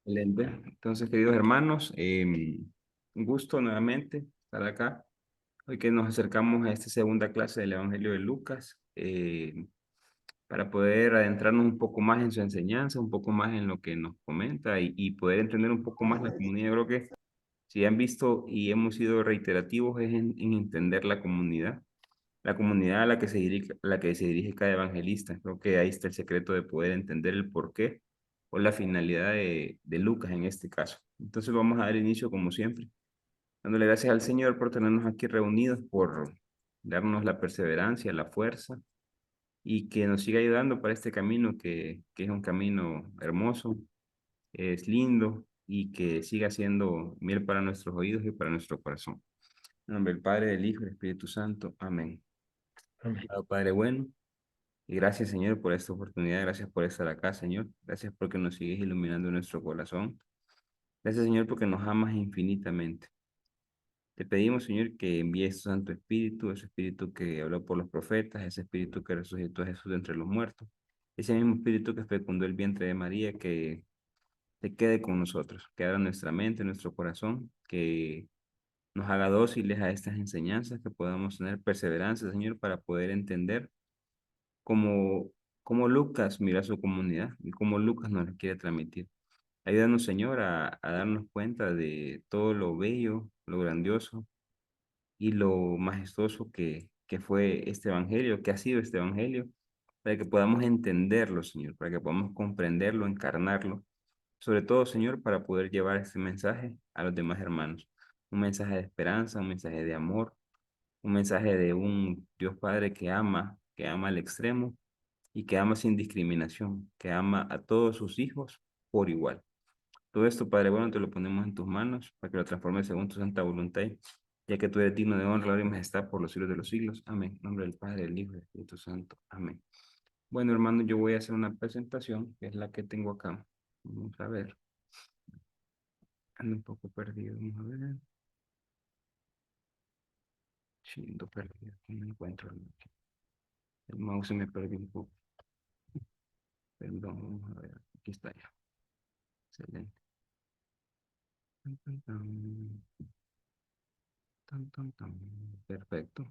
Excelente. Entonces, queridos hermanos, un gusto nuevamente estar acá. Hoy que nos acercamos a esta segunda clase del Evangelio de Lucas, para poder adentrarnos un poco más en su enseñanza, un poco más en lo que nos comenta y poder entender un poco más la comunidad. Yo creo que si han visto y hemos sido reiterativos es en entender la comunidad a la que se dirige cada evangelista. Creo que ahí está el secreto de poder entender el porqué o la finalidad de Lucas en este caso. Entonces vamos a dar inicio como siempre, dándole gracias al Señor por tenernos aquí reunidos, por darnos la perseverancia, la fuerza y que nos siga ayudando para este camino que es un camino hermoso, es lindo y que siga siendo miel para nuestros oídos y para nuestro corazón. En nombre del Padre, del Hijo y del Espíritu Santo. Amén. Amén. Padre bueno. Y gracias, Señor, por esta oportunidad. Gracias por estar acá, Señor. Gracias porque nos sigues iluminando nuestro corazón. Gracias, Señor, porque nos amas infinitamente. Te pedimos, Señor, que envíes tu Santo Espíritu, ese Espíritu que habló por los profetas, ese Espíritu que resucitó a Jesús de entre los muertos, ese mismo Espíritu que fecundó el vientre de María, que se quede con nosotros, que abra nuestra mente, nuestro corazón, que nos haga dóciles a estas enseñanzas, que podamos tener perseverancia, Señor, para poder entender como, como Lucas mira a su comunidad y como Lucas nos la quiere transmitir. Ayúdanos, Señor, a darnos cuenta de todo lo bello, lo grandioso y lo majestuoso que fue este evangelio, que ha sido este evangelio, para que podamos entenderlo, Señor, para que podamos comprenderlo, encarnarlo. Sobre todo, Señor, para poder llevar este mensaje a los demás hermanos. Un mensaje de esperanza, un mensaje de amor, un mensaje de un Dios Padre que ama al extremo y que ama sin discriminación, que ama a todos sus hijos por igual. Todo esto, Padre bueno, te lo ponemos en tus manos para que lo transformes según tu santa voluntad, ya que tú eres digno de honra, gloria y majestad por los siglos de los siglos. Amén. En nombre del Padre, del Hijo y del Espíritu Santo. Amén. Bueno, hermano, yo voy a hacer una presentación, que es la que tengo acá. Vamos a ver. Ando un poco perdido. Vamos a ver. Chindo perdido. No me encuentro. El mouse se me perdió un poco. Perdón, vamos a ver. Aquí está ya. Excelente. Tan, tan, tan. Tan, tan, tan. Perfecto.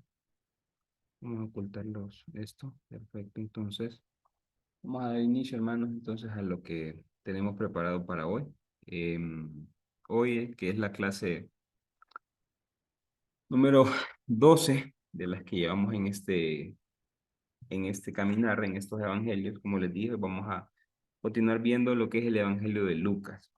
Vamos a ocultar esto. Perfecto. Entonces, vamos a dar inicio, hermanos, entonces a lo que tenemos preparado para hoy. Hoy, que es la clase número 12 de las que llevamos en este caminar, en estos evangelios, como les dije, vamos a continuar viendo lo que es el evangelio de Lucas.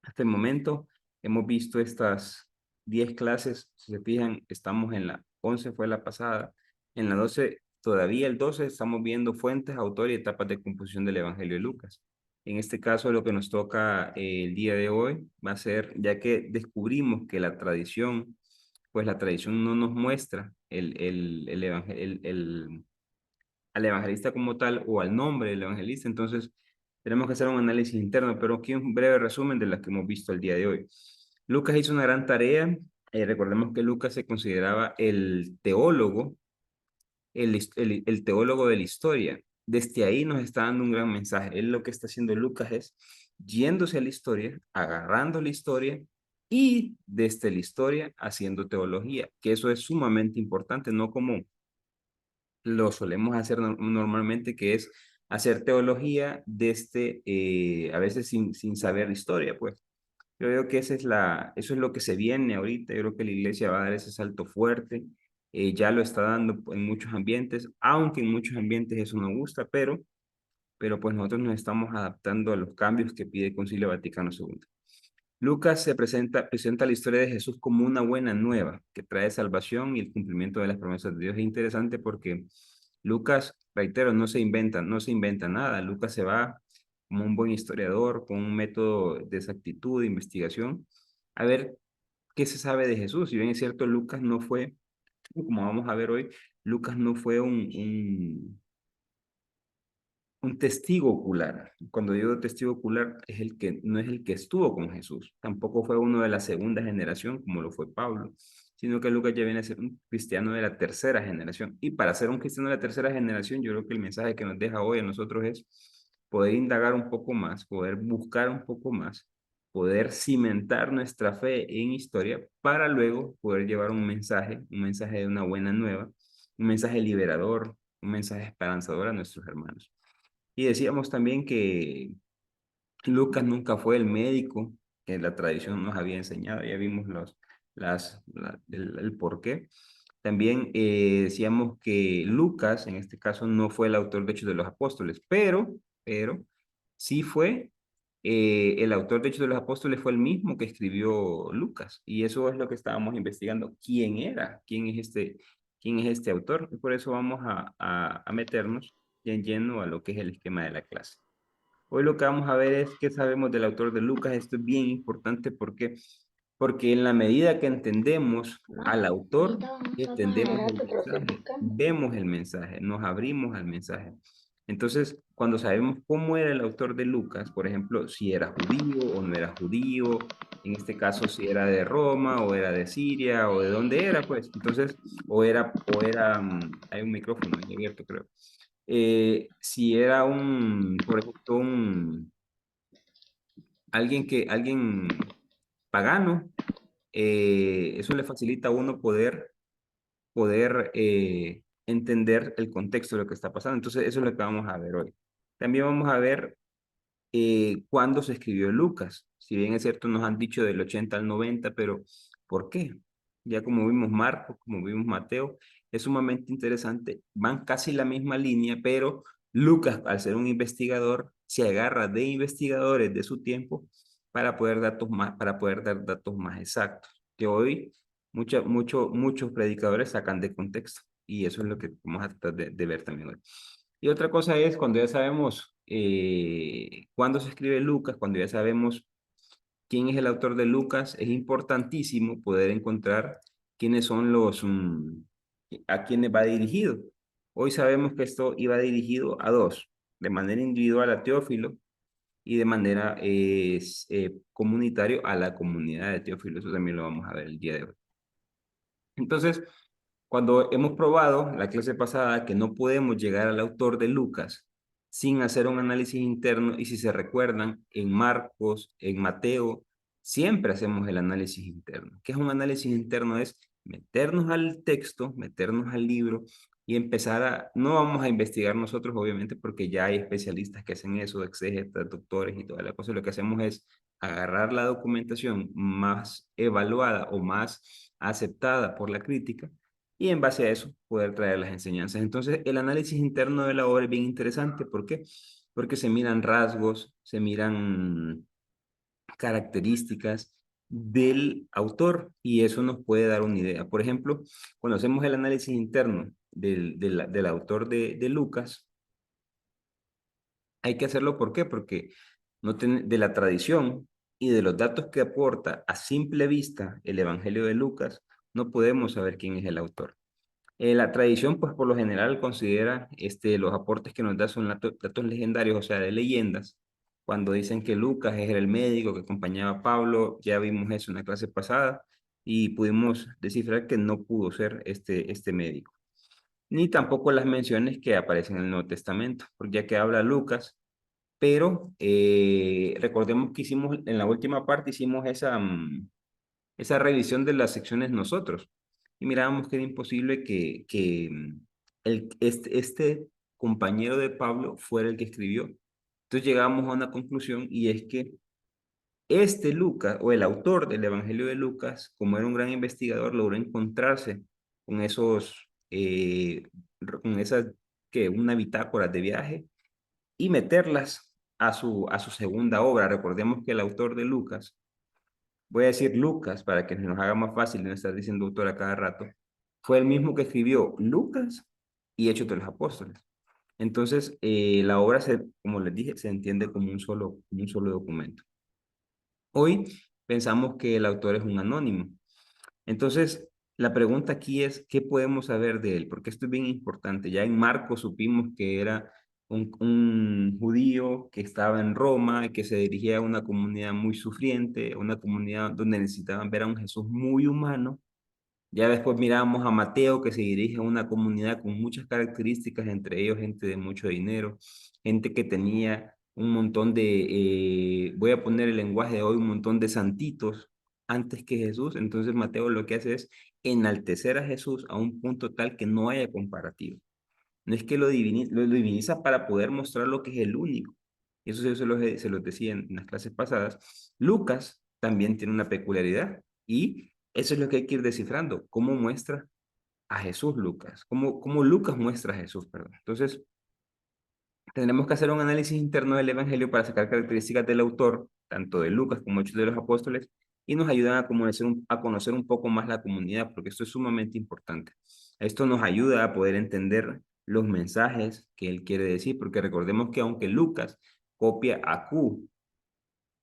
Hasta el momento hemos visto estas 10 clases, si se fijan, estamos en la 11 fue la pasada, en la 12 todavía el 12 estamos viendo fuentes, autor y etapas de composición del Evangelio de Lucas. En este caso lo que nos toca el día de hoy va a ser, ya que descubrimos que la tradición, pues la tradición no nos muestra al evangelista como tal o al nombre del evangelista, entonces tenemos que hacer un análisis interno, pero aquí un breve resumen de las que hemos visto el día de hoy. Lucas hizo una gran tarea, recordemos que Lucas se consideraba el teólogo, el teólogo de la historia. Desde ahí nos está dando un gran mensaje. Él lo que está haciendo Lucas es yéndose a la historia, agarrando la historia y desde la historia haciendo teología, que eso es sumamente importante, no como lo solemos hacer normalmente, que es hacer teología desde, a veces sin saber historia, pues. Yo veo que eso es lo que se viene ahorita. Yo creo que la iglesia va a dar ese salto fuerte. Ya lo está dando en muchos ambientes, aunque en muchos ambientes eso no gusta, pero pues nosotros nos estamos adaptando a los cambios que pide el Concilio Vaticano II. Lucas presenta la historia de Jesús como una buena nueva que trae salvación y el cumplimiento de las promesas de Dios. Es interesante porque Lucas, reitero, no se inventa nada. Lucas se va como un buen historiador, con un método de exactitud, de investigación, a ver qué se sabe de Jesús. Si bien es cierto, Lucas no fue, como vamos a ver hoy, Lucas no fue un testigo ocular. Cuando digo testigo ocular, es el que no es el que estuvo con Jesús. Tampoco fue uno de la segunda generación, como lo fue Pablo, sino que Lucas ya viene a ser un cristiano de la tercera generación. Y para ser un cristiano de la tercera generación, yo creo que el mensaje que nos deja hoy a nosotros es, poder indagar un poco más, poder buscar un poco más, poder cimentar nuestra fe en historia para luego poder llevar un mensaje de una buena nueva, un mensaje liberador, un mensaje esperanzador a nuestros hermanos. Y decíamos también que Lucas nunca fue el médico que la tradición nos había enseñado, ya vimos el por qué. También decíamos que Lucas, en este caso, no fue el autor de Hechos de los Apóstoles, pero sí fue el autor de Hechos de los Apóstoles fue el mismo que escribió Lucas. Y eso es lo que estábamos investigando. ¿Quién era? Quién es este autor? Y por eso vamos a meternos ya en lleno a lo que es el esquema de la clase. Hoy lo que vamos a ver es qué sabemos del autor de Lucas. Esto es bien importante porque en la medida que entendemos al autor, entendemos el mensaje, vemos el mensaje, nos abrimos al mensaje. Entonces, cuando sabemos cómo era el autor de Lucas, por ejemplo, si era judío o no era judío, en este caso si era de Roma o era de Siria o de dónde era, pues, entonces, hay un micrófono ahí abierto, creo. Si era por ejemplo, alguien pagano, eso le facilita a uno poder entender el contexto de lo que está pasando. Entonces, eso es lo que vamos a ver hoy. También vamos a ver cuándo se escribió Lucas. Si bien es cierto, nos han dicho del 80 al 90, pero ¿por qué? Ya como vimos Marcos, como vimos Mateo, es sumamente interesante. Van casi la misma línea, pero Lucas, al ser un investigador, se agarra de investigadores de su tiempo para poder dar datos más exactos, que hoy muchos predicadores sacan de contexto. Y eso es lo que vamos a tratar de ver también hoy. Y otra cosa es cuando ya sabemos cuándo se escribe Lucas, cuando ya sabemos quién es el autor de Lucas, es importantísimo poder encontrar quiénes son a quienes va dirigido. Hoy sabemos que esto iba dirigido a dos, de manera individual a Teófilo y de manera comunitario a la comunidad de Teófilo. Eso también lo vamos a ver el día de hoy. Entonces, cuando hemos probado la clase pasada que no podemos llegar al autor de Lucas sin hacer un análisis interno, y si se recuerdan, en Marcos, en Mateo, siempre hacemos el análisis interno. ¿Qué es un análisis interno? Es meternos al texto, meternos al libro y no vamos a investigar nosotros, obviamente, porque ya hay especialistas que hacen eso, exégetas, doctores y toda la cosa. Lo que hacemos es agarrar la documentación más evaluada o más aceptada por la crítica y en base a eso poder traer las enseñanzas. Entonces, el análisis interno de la obra es bien interesante. ¿Por qué? Porque se miran rasgos, se miran características del autor y eso nos puede dar una idea. Por ejemplo, cuando hacemos el análisis interno del autor de Lucas, hay que hacerlo. ¿Por qué? Porque de la tradición y de los datos que aporta a simple vista el Evangelio de Lucas, no podemos saber quién es el autor. La tradición, pues por lo general considera los aportes que nos da son datos legendarios, o sea, de leyendas. Cuando dicen que Lucas es el médico que acompañaba a Pablo, ya vimos eso en la clase pasada y pudimos descifrar que no pudo ser este médico. Ni tampoco las menciones que aparecen en el Nuevo Testamento, porque ya que habla Lucas, pero recordemos que hicimos, en la última parte hicimos esa revisión de las secciones nosotros. Y mirábamos que era imposible que este compañero de Pablo fuera el que escribió. Entonces llegamos a una conclusión y es que este Lucas, o el autor del Evangelio de Lucas, como era un gran investigador, logró encontrarse con con esas, una bitácora de viaje y meterlas a su segunda obra. Recordemos que el autor de Lucas, voy a decir Lucas para que nos haga más fácil no estar diciendo autor a cada rato, fue el mismo que escribió Lucas y Hechos de los Apóstoles. Entonces, la obra, como les dije, se entiende como un solo documento. Hoy pensamos que el autor es un anónimo. Entonces, la pregunta aquí es, ¿qué podemos saber de él? Porque esto es bien importante. Ya en Marcos supimos que era un judío que estaba en Roma y que se dirigía a una comunidad muy sufriente, una comunidad donde necesitaban ver a un Jesús muy humano. Ya después miramos a Mateo, que se dirige a una comunidad con muchas características, entre ellos gente de mucho dinero, gente que tenía un montón de, voy a poner el lenguaje de hoy, un montón de santitos antes que Jesús. Entonces Mateo lo que hace es enaltecer a Jesús a un punto tal que no haya comparativo. No es que lo diviniza para poder mostrar lo que es el único. Y eso se los decía en las clases pasadas. Lucas también tiene una peculiaridad y eso es lo que hay que ir descifrando. ¿Cómo muestra a Jesús Lucas? ¿Cómo Lucas muestra a Jesús, perdón? Entonces, tendremos que hacer un análisis interno del Evangelio para sacar características del autor, tanto de Lucas como Hechos de los Apóstoles, y nos ayudan a conocer un poco más la comunidad, porque esto es sumamente importante. Esto nos ayuda a poder entender los mensajes que él quiere decir, porque recordemos que aunque Lucas copia a Q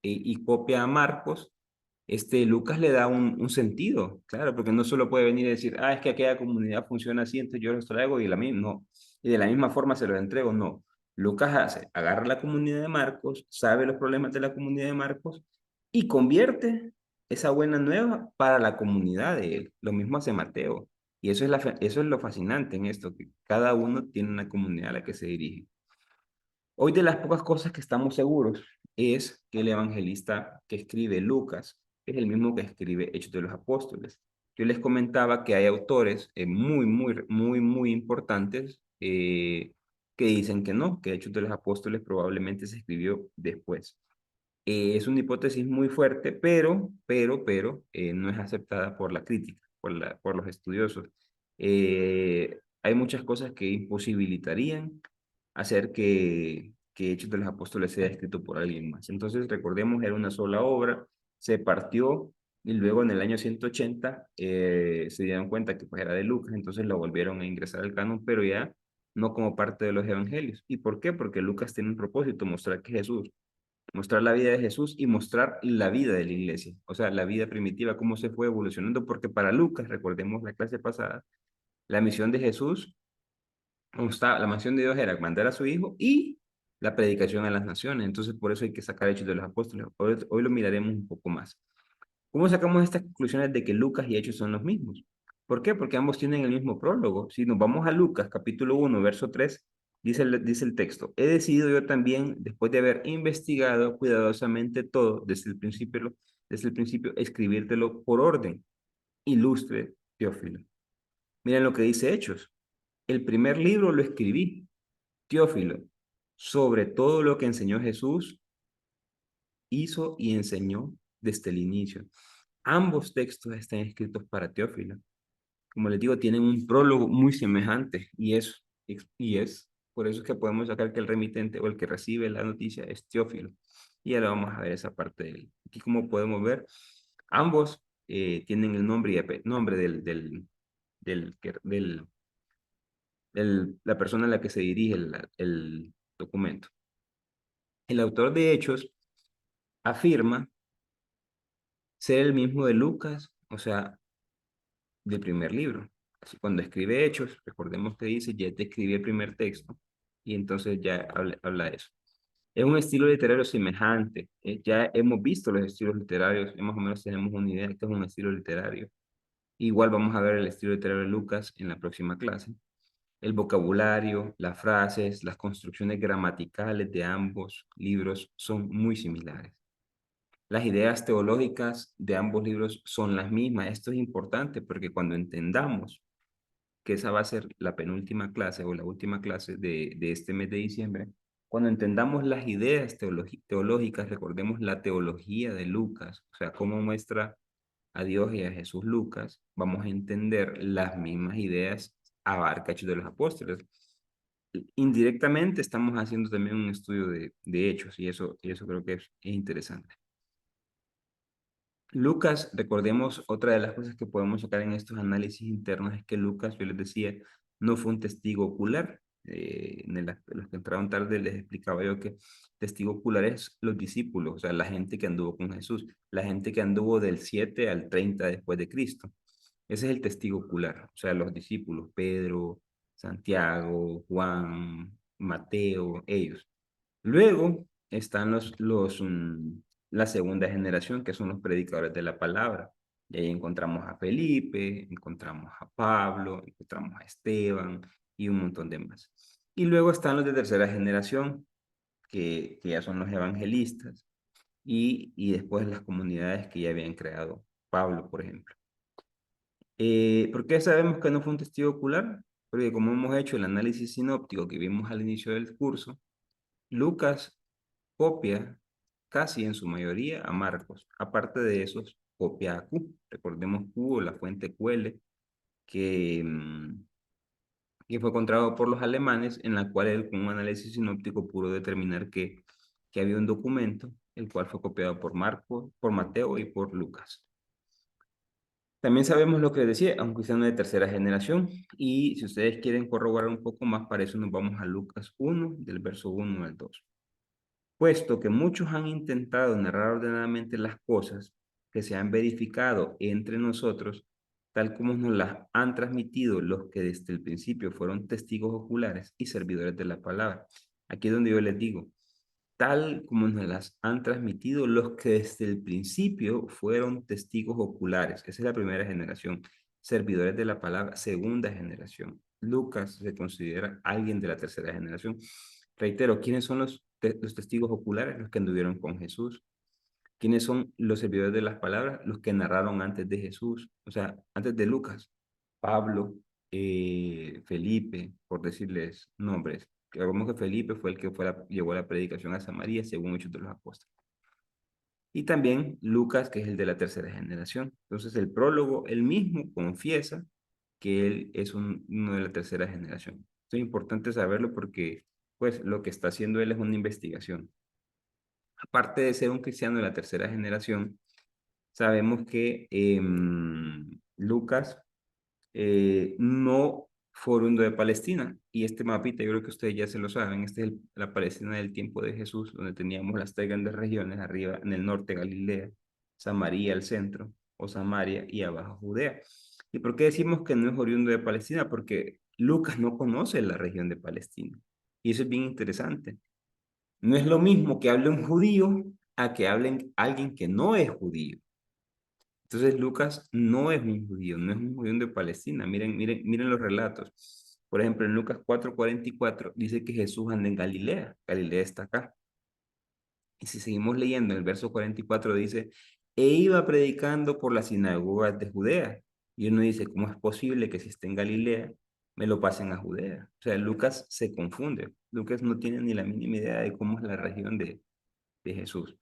y copia a Marcos, Lucas le da un sentido, claro, porque no solo puede venir y decir, ah, es que aquella comunidad funciona así, entonces yo los traigo no, y de la misma forma se los entrego, no. Lucas agarra la comunidad de Marcos, sabe los problemas de la comunidad de Marcos y convierte esa buena nueva para la comunidad de él. Lo mismo hace Mateo. Y eso es lo fascinante en esto, que cada uno tiene una comunidad a la que se dirige. Hoy de las pocas cosas que estamos seguros es que el evangelista que escribe Lucas es el mismo que escribe Hechos de los Apóstoles. Yo les comentaba que hay autores muy importantes que dicen que no, que Hechos de los Apóstoles probablemente se escribió después. Es una hipótesis muy fuerte, pero no es aceptada por la crítica, por los estudiosos. Hay muchas cosas que imposibilitarían hacer que Hechos de los Apóstoles sea escrito por alguien más. Entonces, recordemos, era una sola obra, se partió y luego en el año 180 se dieron cuenta que pues, era de Lucas, entonces lo volvieron a ingresar al canon, pero ya no como parte de los evangelios. ¿Y por qué? Porque Lucas tiene un propósito, mostrar la vida de Jesús y mostrar la vida de la iglesia, o sea, la vida primitiva, cómo se fue evolucionando, porque para Lucas, recordemos la clase pasada, la misión de Jesús, la misión de Dios era mandar a su hijo y la predicación a las naciones, entonces por eso hay que sacar Hechos de los Apóstoles. Hoy lo miraremos un poco más. ¿Cómo sacamos estas conclusiones de que Lucas y Hechos son los mismos? ¿Por qué? Porque ambos tienen el mismo prólogo. Si nos vamos a Lucas, capítulo 1, verso 3, dice el texto, he decidido yo también, después de haber investigado cuidadosamente todo desde el principio, escribírtelo por orden, ilustre Teófilo. Miren lo que dice Hechos. El primer libro lo escribí, Teófilo, sobre todo lo que enseñó Jesús, hizo y enseñó desde el inicio. Ambos textos están escritos para Teófilo. Como les digo, tienen un prólogo muy semejante y es por eso es que podemos sacar que el remitente o el que recibe la noticia es Teófilo. Y ahora vamos a ver esa parte de él. Aquí como podemos ver, ambos tienen el nombre y nombre la persona a la que se dirige el documento. El autor de Hechos afirma ser el mismo de Lucas, o sea, del primer libro. Así, cuando escribe Hechos, recordemos que dice, ya te escribí el primer texto, y entonces ya habla de eso. Es un estilo literario semejante. Ya hemos visto los estilos literarios, más o menos tenemos una idea de que es un estilo literario. Igual vamos a ver el estilo literario de Lucas en la próxima clase. El vocabulario, las frases, las construcciones gramaticales de ambos libros son muy similares. Las ideas teológicas de ambos libros son las mismas. Esto es importante porque cuando entendamos que esa va a ser la penúltima clase o la última clase de este mes de diciembre, cuando entendamos las ideas teológicas, recordemos la teología de Lucas, o sea, cómo muestra a Dios y a Jesús Lucas, vamos a entender las mismas ideas abarca Hechos de los Apóstoles. Indirectamente estamos haciendo también un estudio de hechos y eso creo que es interesante. Lucas, recordemos, otra de las cosas que podemos sacar en estos análisis internos es que Lucas, yo les decía, no fue un testigo ocular. Los que entraron tarde les explicaba yo que testigo ocular es los discípulos, o sea, la gente que anduvo con Jesús, la gente que anduvo del 7 al 30 después de Cristo. Ese es el testigo ocular, o sea, los discípulos, Pedro, Santiago, Juan, Mateo, ellos. Luego están la segunda generación, que son los predicadores de la palabra. Y ahí encontramos a Felipe, encontramos a Pablo, encontramos a Esteban y un montón de más. Y luego están los de tercera generación, que ya son los evangelistas, y después las comunidades que ya habían creado Pablo, por ejemplo. ¿Por qué sabemos que no fue un testigo ocular? Porque como hemos hecho el análisis sinóptico que vimos al inicio del curso, Lucas copia casi en su mayoría a Marcos. Aparte de esos, copia a Q. Recordemos Q o la fuente QL, que, que fue encontrado por los alemanes, en la cual él con un análisis sinóptico pudo determinar que había un documento, el cual fue copiado por Marcos, por Mateo y por Lucas. También sabemos lo que les decía, aunque sean de tercera generación, y si ustedes quieren corroborar un poco más, para eso nos vamos a Lucas 1, del verso 1 al 2. Puesto que muchos han intentado narrar ordenadamente las cosas que se han verificado entre nosotros, tal como nos las han transmitido los que desde el principio fueron testigos oculares y servidores de la palabra. Aquí es donde yo les digo, tal como nos las han transmitido los que desde el principio fueron testigos oculares. Esa es la primera generación. Servidores de la palabra, segunda generación. Lucas se considera alguien de la tercera generación. Reitero, ¿quiénes son los testigos oculares? Los que anduvieron con Jesús. ¿Quiénes son los servidores de las palabras? Los que narraron antes de Jesús, o sea, antes de Lucas. Pablo, Felipe, por decirles nombres. Recordemos que Felipe fue el que llevó la predicación a Samaria, según Hechos de los Apóstoles. Y también Lucas, que es el de la tercera generación. Entonces, el prólogo, él mismo confiesa que él es uno de la tercera generación. Esto es importante saberlo porque, pues, lo que está haciendo él es una investigación. Aparte de ser un cristiano de la tercera generación, sabemos que Lucas no fue oriundo de Palestina. Y este mapita, yo creo que ustedes ya se lo saben, este es la Palestina del tiempo de Jesús, donde teníamos las tres grandes regiones, arriba en el norte Galilea, Samaria al centro, o Samaria, y abajo Judea. ¿Y por qué decimos que no es oriundo de Palestina? Porque Lucas no conoce la región de Palestina. Y eso es bien interesante. No es lo mismo que hable un judío a que hable alguien que no es judío. Entonces Lucas no es un judío, no es un judío de Palestina. Miren los relatos. Por ejemplo, en Lucas 4:44 dice que Jesús anda en Galilea. Galilea está acá. Y si seguimos leyendo, el verso 44 dice, e iba predicando por las sinagogas de Judea. Y uno dice, ¿cómo es posible que si esté en Galilea, me lo pasen a Judea? O sea, Lucas se confunde. Lucas no tiene ni la mínima idea de cómo es la región de Jesús.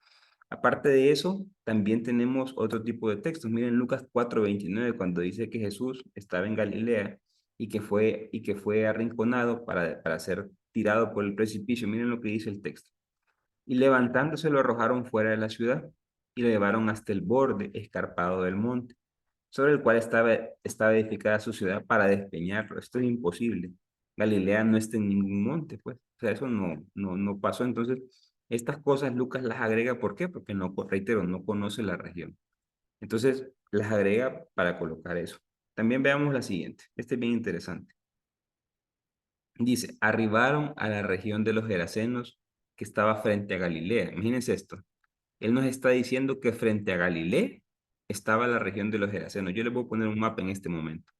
Aparte de eso, también tenemos otro tipo de textos. Miren Lucas 4:29, cuando dice que Jesús estaba en Galilea y que fue arrinconado para ser tirado por el precipicio. Miren lo que dice el texto. Y levantándose lo arrojaron fuera de la ciudad y lo llevaron hasta el borde escarpado del monte, sobre el cual estaba edificada su ciudad para despeñarlo. Esto es imposible. Galilea no está en ningún monte, pues. O sea, eso no pasó. Entonces, estas cosas Lucas las agrega, ¿por qué? Porque no, reitero, no conoce la región. Entonces, las agrega para colocar eso. También veamos la siguiente. Este es bien interesante. Dice, arribaron a la región de los Gerasenos que estaba frente a Galilea. Imagínense esto. Él nos está diciendo que frente a Galilea estaba la región de los Gerasenos. Yo les voy a poner un mapa en este momento.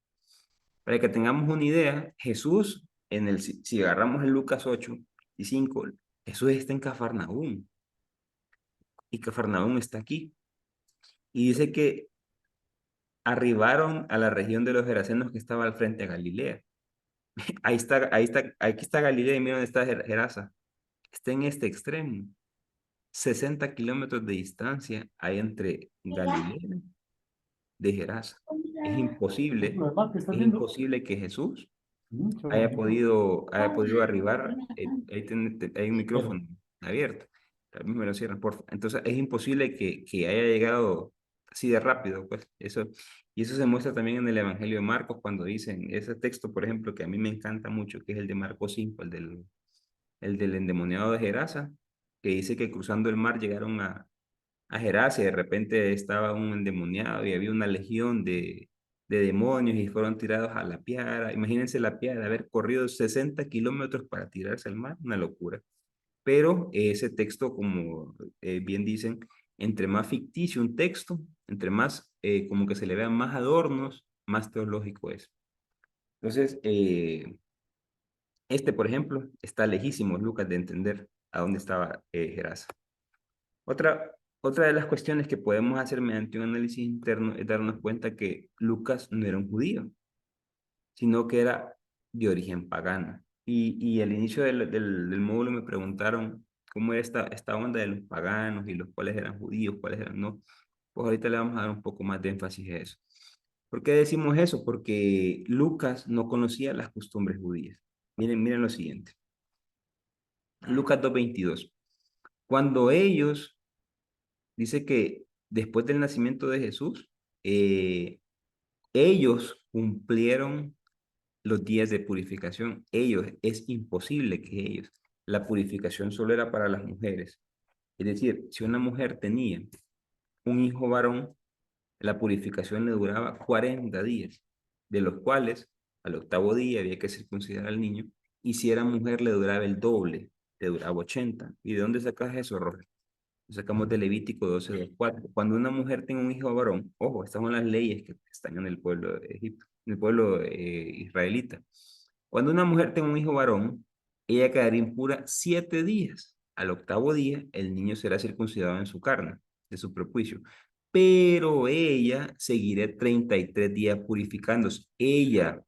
Para que tengamos una idea, Jesús, si agarramos en Lucas 8:5, Jesús está en Cafarnaúm y Cafarnaúm está aquí. Y dice que arribaron a la región de los Gerasenos que estaba al frente a Galilea. Aquí está Galilea y mira dónde está Gerasa. Está en este extremo. 60 kilómetros de distancia hay entre Galilea de Gerasa. Es imposible que Jesús haya podido arribar. Hay un micrófono abierto. Tal vez me lo cierran, por favor. Entonces, es imposible que haya llegado así de rápido, pues. Y eso se muestra también en el Evangelio de Marcos, cuando dicen ese texto, por ejemplo, que a mí me encanta mucho, que es el de Marcos 5, el del endemoniado de Gerasa, que dice que cruzando el mar llegaron a Gerasa y de repente estaba un endemoniado y había una legión de demonios y fueron tirados a la piedra. Imagínense la piedra, haber corrido 60 kilómetros para tirarse al mar, una locura. Pero ese texto, como bien dicen, entre más ficticio un texto, entre más como que se le vean más adornos, más teológico es. Entonces, por ejemplo, está lejísimo, Lucas, de entender. a dónde estaba Gerasa. Otra de las cuestiones que podemos hacer mediante un análisis interno es darnos cuenta que Lucas no era un judío, sino que era de origen pagano. Y al inicio del módulo me preguntaron cómo era esta onda de los paganos y los cuáles eran judíos, cuáles eran no. Pues ahorita le vamos a dar un poco más de énfasis a eso. ¿Por qué decimos eso? Porque Lucas no conocía las costumbres judías. Miren lo siguiente. Lucas 2:22. Cuando ellos, dice que después del nacimiento de Jesús, ellos cumplieron los días de purificación. Ellos, es imposible que ellos. La purificación solo era para las mujeres. Es decir, si una mujer tenía un hijo varón, la purificación le duraba 40 días, de los cuales al octavo día había que circuncidar al niño, y si era mujer le duraba el doble, le duraba 80. ¿Y de dónde sacas eso, Roger? Lo sacamos de Levítico 12:4. Cuando una mujer tenga un hijo varón, ojo, estas son las leyes que están en el pueblo de Egipto, en el pueblo israelita. Cuando una mujer tenga un hijo varón, ella quedará impura 7 días. Al octavo día, el niño será circuncidado en su carne, de su prepucio. Pero ella seguirá 33 días purificándose. Ella,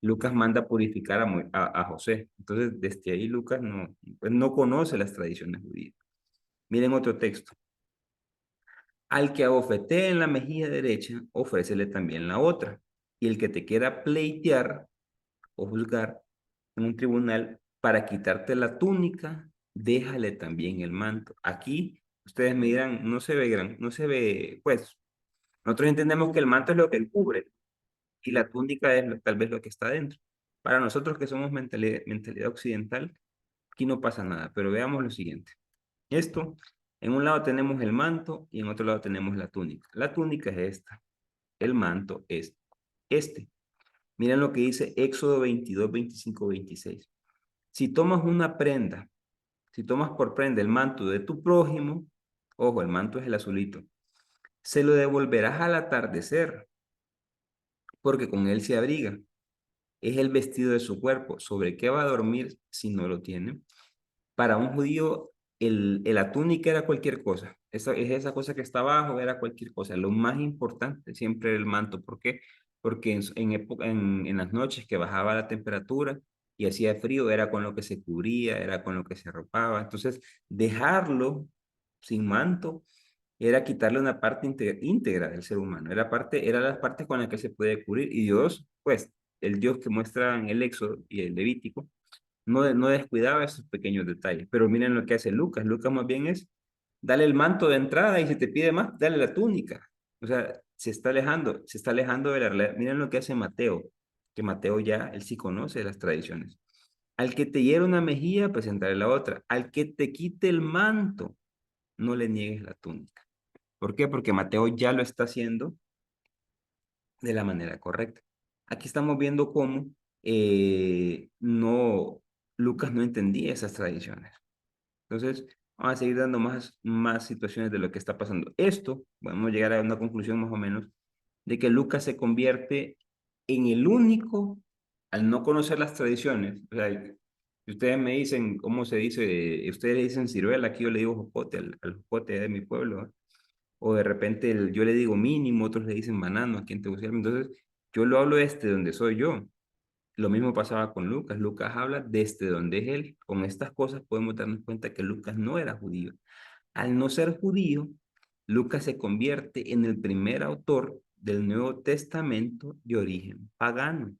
Lucas manda purificar a José. Entonces, desde ahí Lucas no, pues no conoce las tradiciones judías. Miren otro texto. Al que abofetee en la mejilla derecha, ofrécele también la otra. Y el que te quiera pleitear o juzgar en un tribunal para quitarte la túnica, déjale también el manto. Aquí ustedes me dirán, no se ve, pues, nosotros entendemos que el manto es lo que cubre y la túnica es tal vez lo que está dentro. Para nosotros que somos mentalidad occidental, aquí no pasa nada, pero veamos lo siguiente. Esto, en un lado tenemos el manto y en otro lado tenemos la túnica. La túnica es esta, el manto es este. Miren lo que dice Éxodo 22, 25, 26. Si tomas una prenda, si tomas por prenda el manto de tu prójimo, ojo, el manto es el azulito, se lo devolverás al atardecer, porque con él se abriga. Es el vestido de su cuerpo. ¿Sobre qué va a dormir si no lo tiene? Para un judío, la túnica era cualquier cosa. Es esa cosa que está abajo, era cualquier cosa. Lo más importante siempre era el manto. ¿Por qué? Porque en las noches que bajaba la temperatura y hacía frío, era con lo que se cubría, era con lo que se arropaba. Entonces, dejarlo sin manto era quitarle una parte íntegra del ser humano. Era la parte con la que se puede cubrir. Y Dios, pues, el Dios que muestra en el Éxodo y el Levítico, no descuidaba esos pequeños detalles. Pero miren lo que hace Lucas. Lucas más bien es, dale el manto de entrada y si te pide más, dale la túnica. O sea, se está alejando de la realidad. Miren lo que hace Mateo, que Mateo ya, él sí conoce las tradiciones. Al que te hiera una mejilla, presentarle la otra. Al que te quite el manto, no le niegues la túnica. ¿Por qué? Porque Mateo ya lo está haciendo de la manera correcta. Aquí estamos viendo cómo Lucas no entendía esas tradiciones. Entonces, vamos a seguir dando más situaciones de lo que está pasando. Esto, podemos llegar a una conclusión más o menos, de que Lucas se convierte en el único, al no conocer las tradiciones, o sea, si ustedes me dicen, ¿cómo se dice? Ustedes le dicen ciruela, aquí yo le digo jocote, al jocote de mi pueblo, ¿eh? O de repente yo le digo mínimo, otros le dicen banano aquí en Tegucigalpa. Entonces, yo lo hablo desde donde soy yo. Lo mismo pasaba con Lucas. Lucas habla desde donde es él. Con estas cosas podemos darnos cuenta que Lucas no era judío. Al no ser judío, Lucas se convierte en el primer autor del Nuevo Testamento de origen pagano.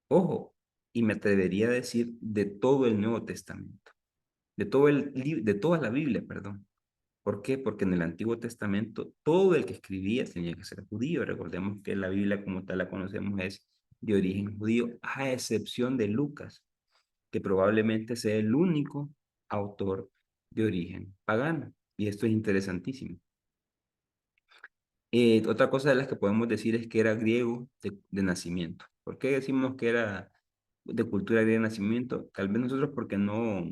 Ojo, y me atrevería a decir de todo el Nuevo Testamento, de toda la Biblia, perdón. ¿Por qué? Porque en el Antiguo Testamento todo el que escribía tenía que ser judío. Recordemos que la Biblia como tal la conocemos es de origen judío, a excepción de Lucas, que probablemente sea el único autor de origen pagano. Y esto es interesantísimo. Otra cosa de las que podemos decir es que era griego de nacimiento. ¿Por qué decimos que era de cultura griega de nacimiento? Tal vez nosotros porque no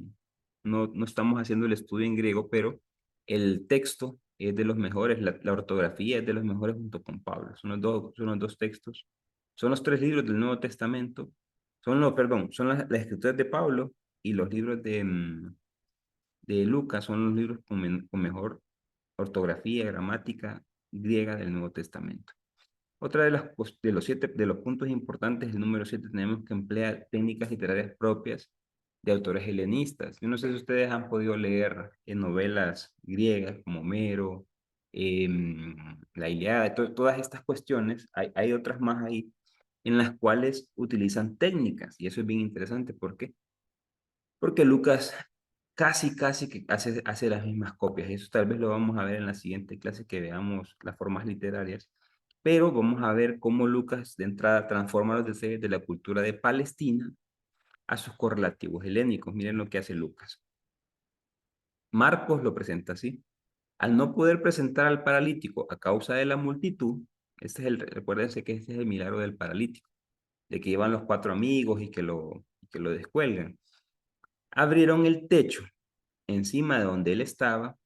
estamos haciendo el estudio en griego, pero el texto es de los mejores, la ortografía es de los mejores junto con Pablo. Son los dos textos. Son los tres libros del Nuevo Testamento. Perdón, son las escrituras de Pablo y los libros de Lucas son los libros con mejor ortografía, gramática griega del Nuevo Testamento. Otra de de los puntos importantes, el número 7, tenemos que emplear técnicas literarias propias de autores helenistas. Yo no sé si ustedes han podido leer novelas griegas como Homero, la Ilíada, todas estas cuestiones. Hay otras más ahí en las cuales utilizan técnicas y eso es bien interesante. ¿Por qué? Porque Lucas casi que hace las mismas copias. Eso tal vez lo vamos a ver en la siguiente clase que veamos las formas literarias. Pero vamos a ver cómo Lucas de entrada transforma los deseos de la cultura de Palestina a sus correlativos helénicos. Miren lo que hace Lucas. Marcos lo presenta así. Al no poder presentar al paralítico a causa de la multitud, recuérdense que este es el milagro del paralítico, de que iban los cuatro amigos y que lo descuelgan. Abrieron el techo encima de donde él estaba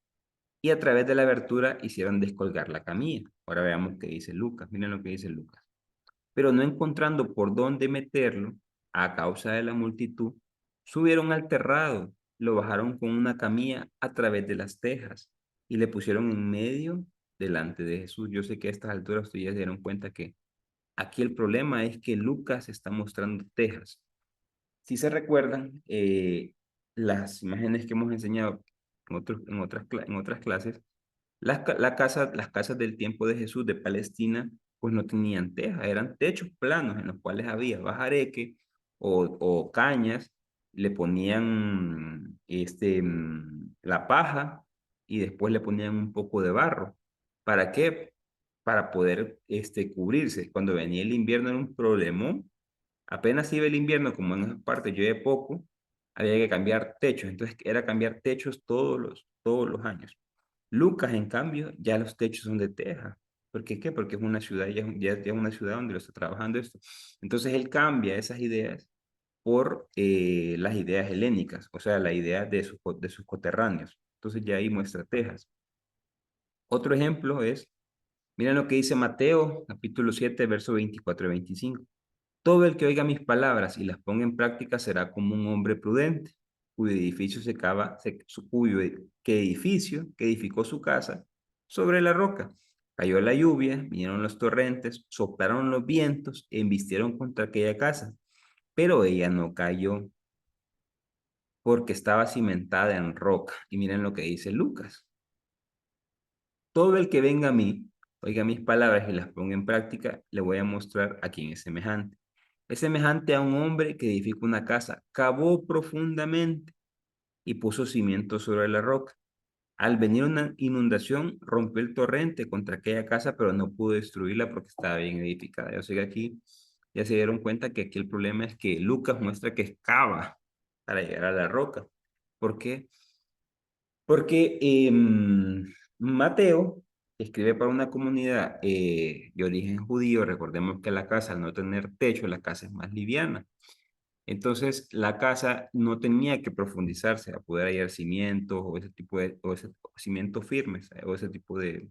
y a través de la abertura hicieron descolgar la camilla. Ahora veamos qué dice Lucas. Miren lo que dice Lucas. Pero no encontrando por dónde meterlo, a causa de la multitud, subieron al terrado, lo bajaron con una camilla a través de las tejas y le pusieron en medio delante de Jesús. Yo sé que a estas alturas ustedes ya se dieron cuenta que aquí el problema es que Lucas está mostrando tejas. Si se recuerdan, las imágenes que hemos enseñado en otras clases, las casas del tiempo de Jesús de Palestina, pues no tenían tejas, eran techos planos en los cuales había bajareque o cañas, le ponían la paja y después le ponían un poco de barro. ¿Para qué? Para poder cubrirse. Cuando venía el invierno era un problemón. Apenas iba el invierno, como en esas partes llueve poco, había que cambiar techos. Entonces era cambiar techos todos los años. Lucas, en cambio, ya los techos son de teja. ¿Por qué qué? Porque es una ciudad, ya es una ciudad donde lo está trabajando esto. Entonces él cambia esas ideas por las ideas helénicas, o sea, la idea de sus coterráneos. Entonces ya ahí muestra tejas. Otro ejemplo es, miren lo que dice Mateo, capítulo 7, verso 24 y 25. Todo el que oiga mis palabras y las ponga en práctica será como un hombre prudente, cuyo edificio se cava, se- su- cuyo e- que edificio que edificó su casa sobre la roca. Cayó la lluvia, vinieron los torrentes, soplaron los vientos e embistieron contra aquella casa, pero ella no cayó porque estaba cimentada en roca. Y miren lo que dice Lucas. Todo el que venga a mí, oiga mis palabras y las ponga en práctica, le voy a mostrar a quién es semejante. Es semejante a un hombre que edifica una casa, cavó profundamente y puso cimientos sobre la roca. Al venir una inundación, rompió el torrente contra aquella casa, pero no pudo destruirla porque estaba bien edificada. O sea que aquí ya se dieron cuenta que aquí el problema es que Lucas muestra que excava para llegar a la roca. ¿Por qué? Porque Mateo escribe para una comunidad de origen judío. Recordemos que la casa, al no tener techo, la casa es más liviana. Entonces, la casa no tenía que profundizarse a poder hallar cimientos o ese cimientos firmes o ese tipo de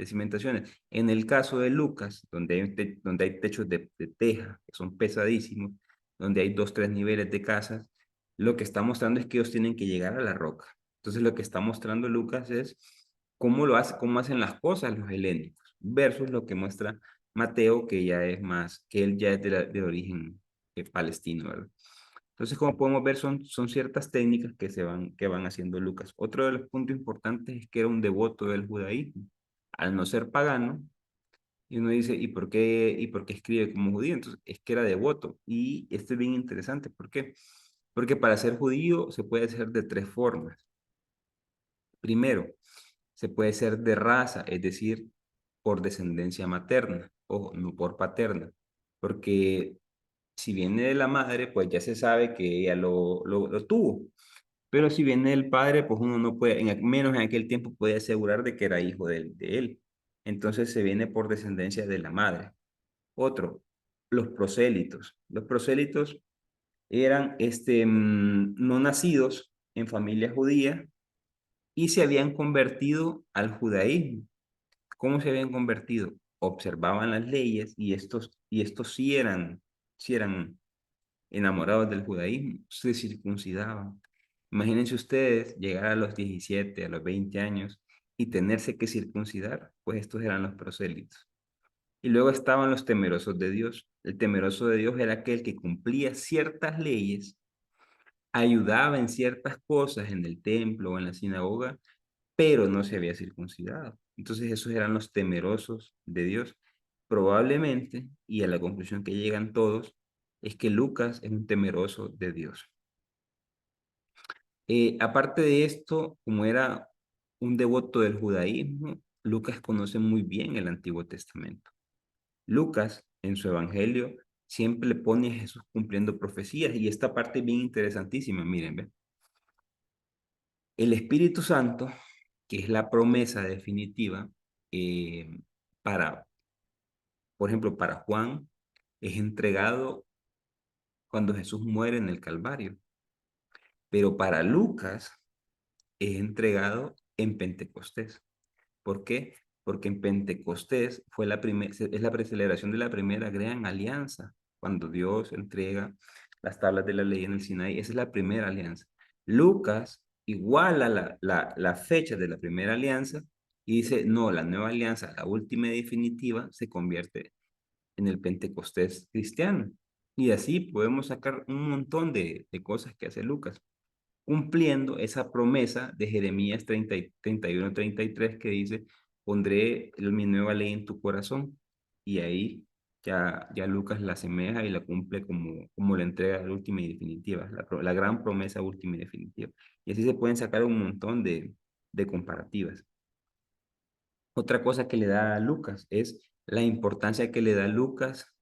cimentaciones. En el caso de Lucas, donde hay techos de teja, que son pesadísimos, donde hay dos, tres niveles de casas, lo que está mostrando es que ellos tienen que llegar a la roca. Entonces, lo que está mostrando Lucas es cómo hacen las cosas los helénicos, versus lo que muestra Mateo, que él ya es de origen palestino, ¿verdad? Entonces, como podemos ver, son ciertas técnicas que van haciendo Lucas. Otro de los puntos importantes es que era un devoto del judaísmo. Al no ser pagano, y uno dice, y por qué escribe como judío? Entonces, es que era devoto. Y esto es bien interesante. ¿Por qué? Porque para ser judío se puede ser de tres formas. Primero, se puede ser de raza, es decir, por descendencia materna, o no por paterna. Porque si viene de la madre, pues ya se sabe que ella lo tuvo. Pero si viene del padre, pues uno no puede, menos en aquel tiempo puede asegurar de que era hijo de él. Entonces se viene por descendencia de la madre. Otro, los prosélitos. Los prosélitos eran no nacidos en familia judía y se habían convertido al judaísmo. ¿Cómo se habían convertido? Observaban las leyes y estos sí eran enamorados del judaísmo, se circuncidaban. Imagínense ustedes llegar a los 17, a los 20 años y tenerse que circuncidar, pues estos eran los prosélitos. Y luego estaban los temerosos de Dios. El temeroso de Dios era aquel que cumplía ciertas leyes, ayudaba en ciertas cosas en el templo o en la sinagoga, pero no se había circuncidado. Entonces esos eran los temerosos de Dios. Probablemente, y a la conclusión que llegan todos, es que Lucas es un temeroso de Dios. Aparte de esto, como era un devoto del judaísmo, Lucas conoce muy bien el Antiguo Testamento. Lucas, en su evangelio, siempre le pone a Jesús cumpliendo profecías, y esta parte es bien interesantísima, miren, ¿ve? El Espíritu Santo, que es la promesa definitiva, eh, para, por ejemplo, para Juan, es entregado cuando Jesús muere en el Calvario, pero para Lucas es entregado en Pentecostés. ¿Por qué? Porque en Pentecostés es la precelebración de la primera gran alianza, cuando Dios entrega las tablas de la ley en el Sinaí. Esa es la primera alianza. Lucas iguala la fecha de la primera alianza y dice, no, la nueva alianza, la última y definitiva, se convierte en el Pentecostés cristiano. Y así podemos sacar un montón de cosas que hace Lucas, cumpliendo esa promesa de Jeremías 31-33 que dice, pondré mi nueva ley en tu corazón. Y ahí ya Lucas la asemeja y la cumple como la entrega última y definitiva, la gran promesa última y definitiva. Y así se pueden sacar un montón de comparativas. Otra cosa que le da a Lucas es la importancia que le da Lucas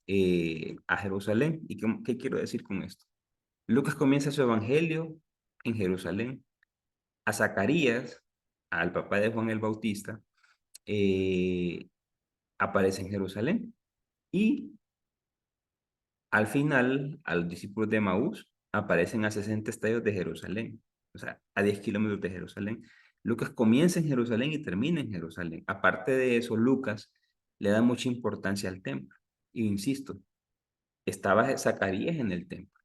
a Jerusalén. ¿Y qué quiero decir con esto? Lucas comienza su evangelio en Jerusalén. A Zacarías, al papá de Juan el Bautista, eh, aparece en Jerusalén. Y al final, a los discípulos de Maús aparecen a 60 estadios de Jerusalén, o sea, a 10 kilómetros de Jerusalén. Lucas comienza en Jerusalén y termina en Jerusalén. Aparte de eso, Lucas le da mucha importancia al templo. Y insisto, estaba Zacarías en el templo.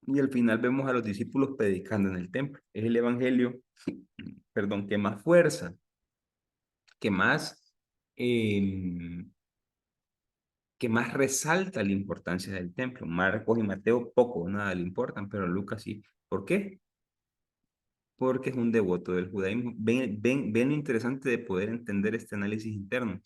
Y al final vemos a los discípulos predicando en el templo. Es el evangelio, perdón, que más fuerza, que más, eh, que más resalta la importancia del templo. Marcos y Mateo poco o nada le importan, pero Lucas sí. ¿Por qué? Porque es un devoto del judaísmo. Ven lo interesante de poder entender este análisis interno.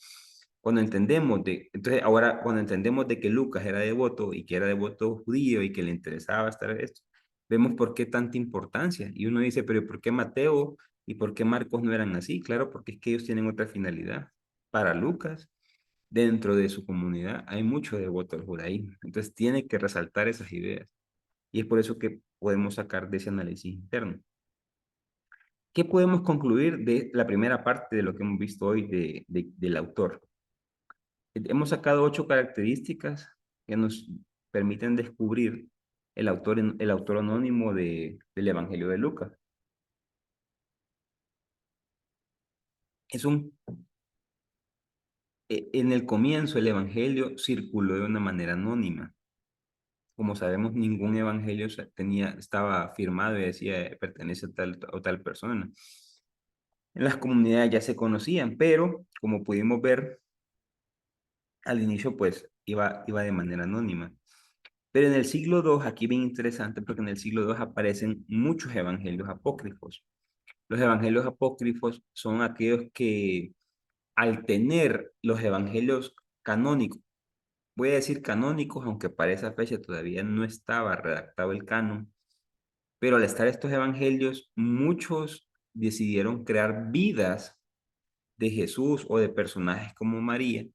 Entonces ahora cuando entendemos de que Lucas era devoto y que era devoto judío y que le interesaba estar en esto, vemos por qué tanta importancia. Y uno dice, pero ¿por qué Mateo y por qué Marcos no eran así? Claro, porque es que ellos tienen otra finalidad. Para Lucas, dentro de su comunidad, hay mucho devoto al judaísmo. Entonces tiene que resaltar esas ideas. Y es por eso que podemos sacar de ese análisis interno. ¿Qué podemos concluir de la primera parte de lo que hemos visto hoy del autor? Hemos sacado 8 características que nos permiten descubrir el autor anónimo del Evangelio de Lucas. Es un, en el comienzo el Evangelio circuló de una manera anónima. Como sabemos, ningún evangelio estaba firmado y decía pertenece a tal o tal persona. En las comunidades ya se conocían, pero como pudimos ver al inicio, pues iba de manera anónima. Pero en el siglo II, aquí bien interesante, porque en el siglo II aparecen muchos evangelios apócrifos. Los evangelios apócrifos son aquellos que, al tener los evangelios canónicos, voy a decir canónicos, aunque para esa fecha todavía no estaba redactado el canon, pero al estar estos evangelios, muchos decidieron crear vidas de Jesús o de personajes como María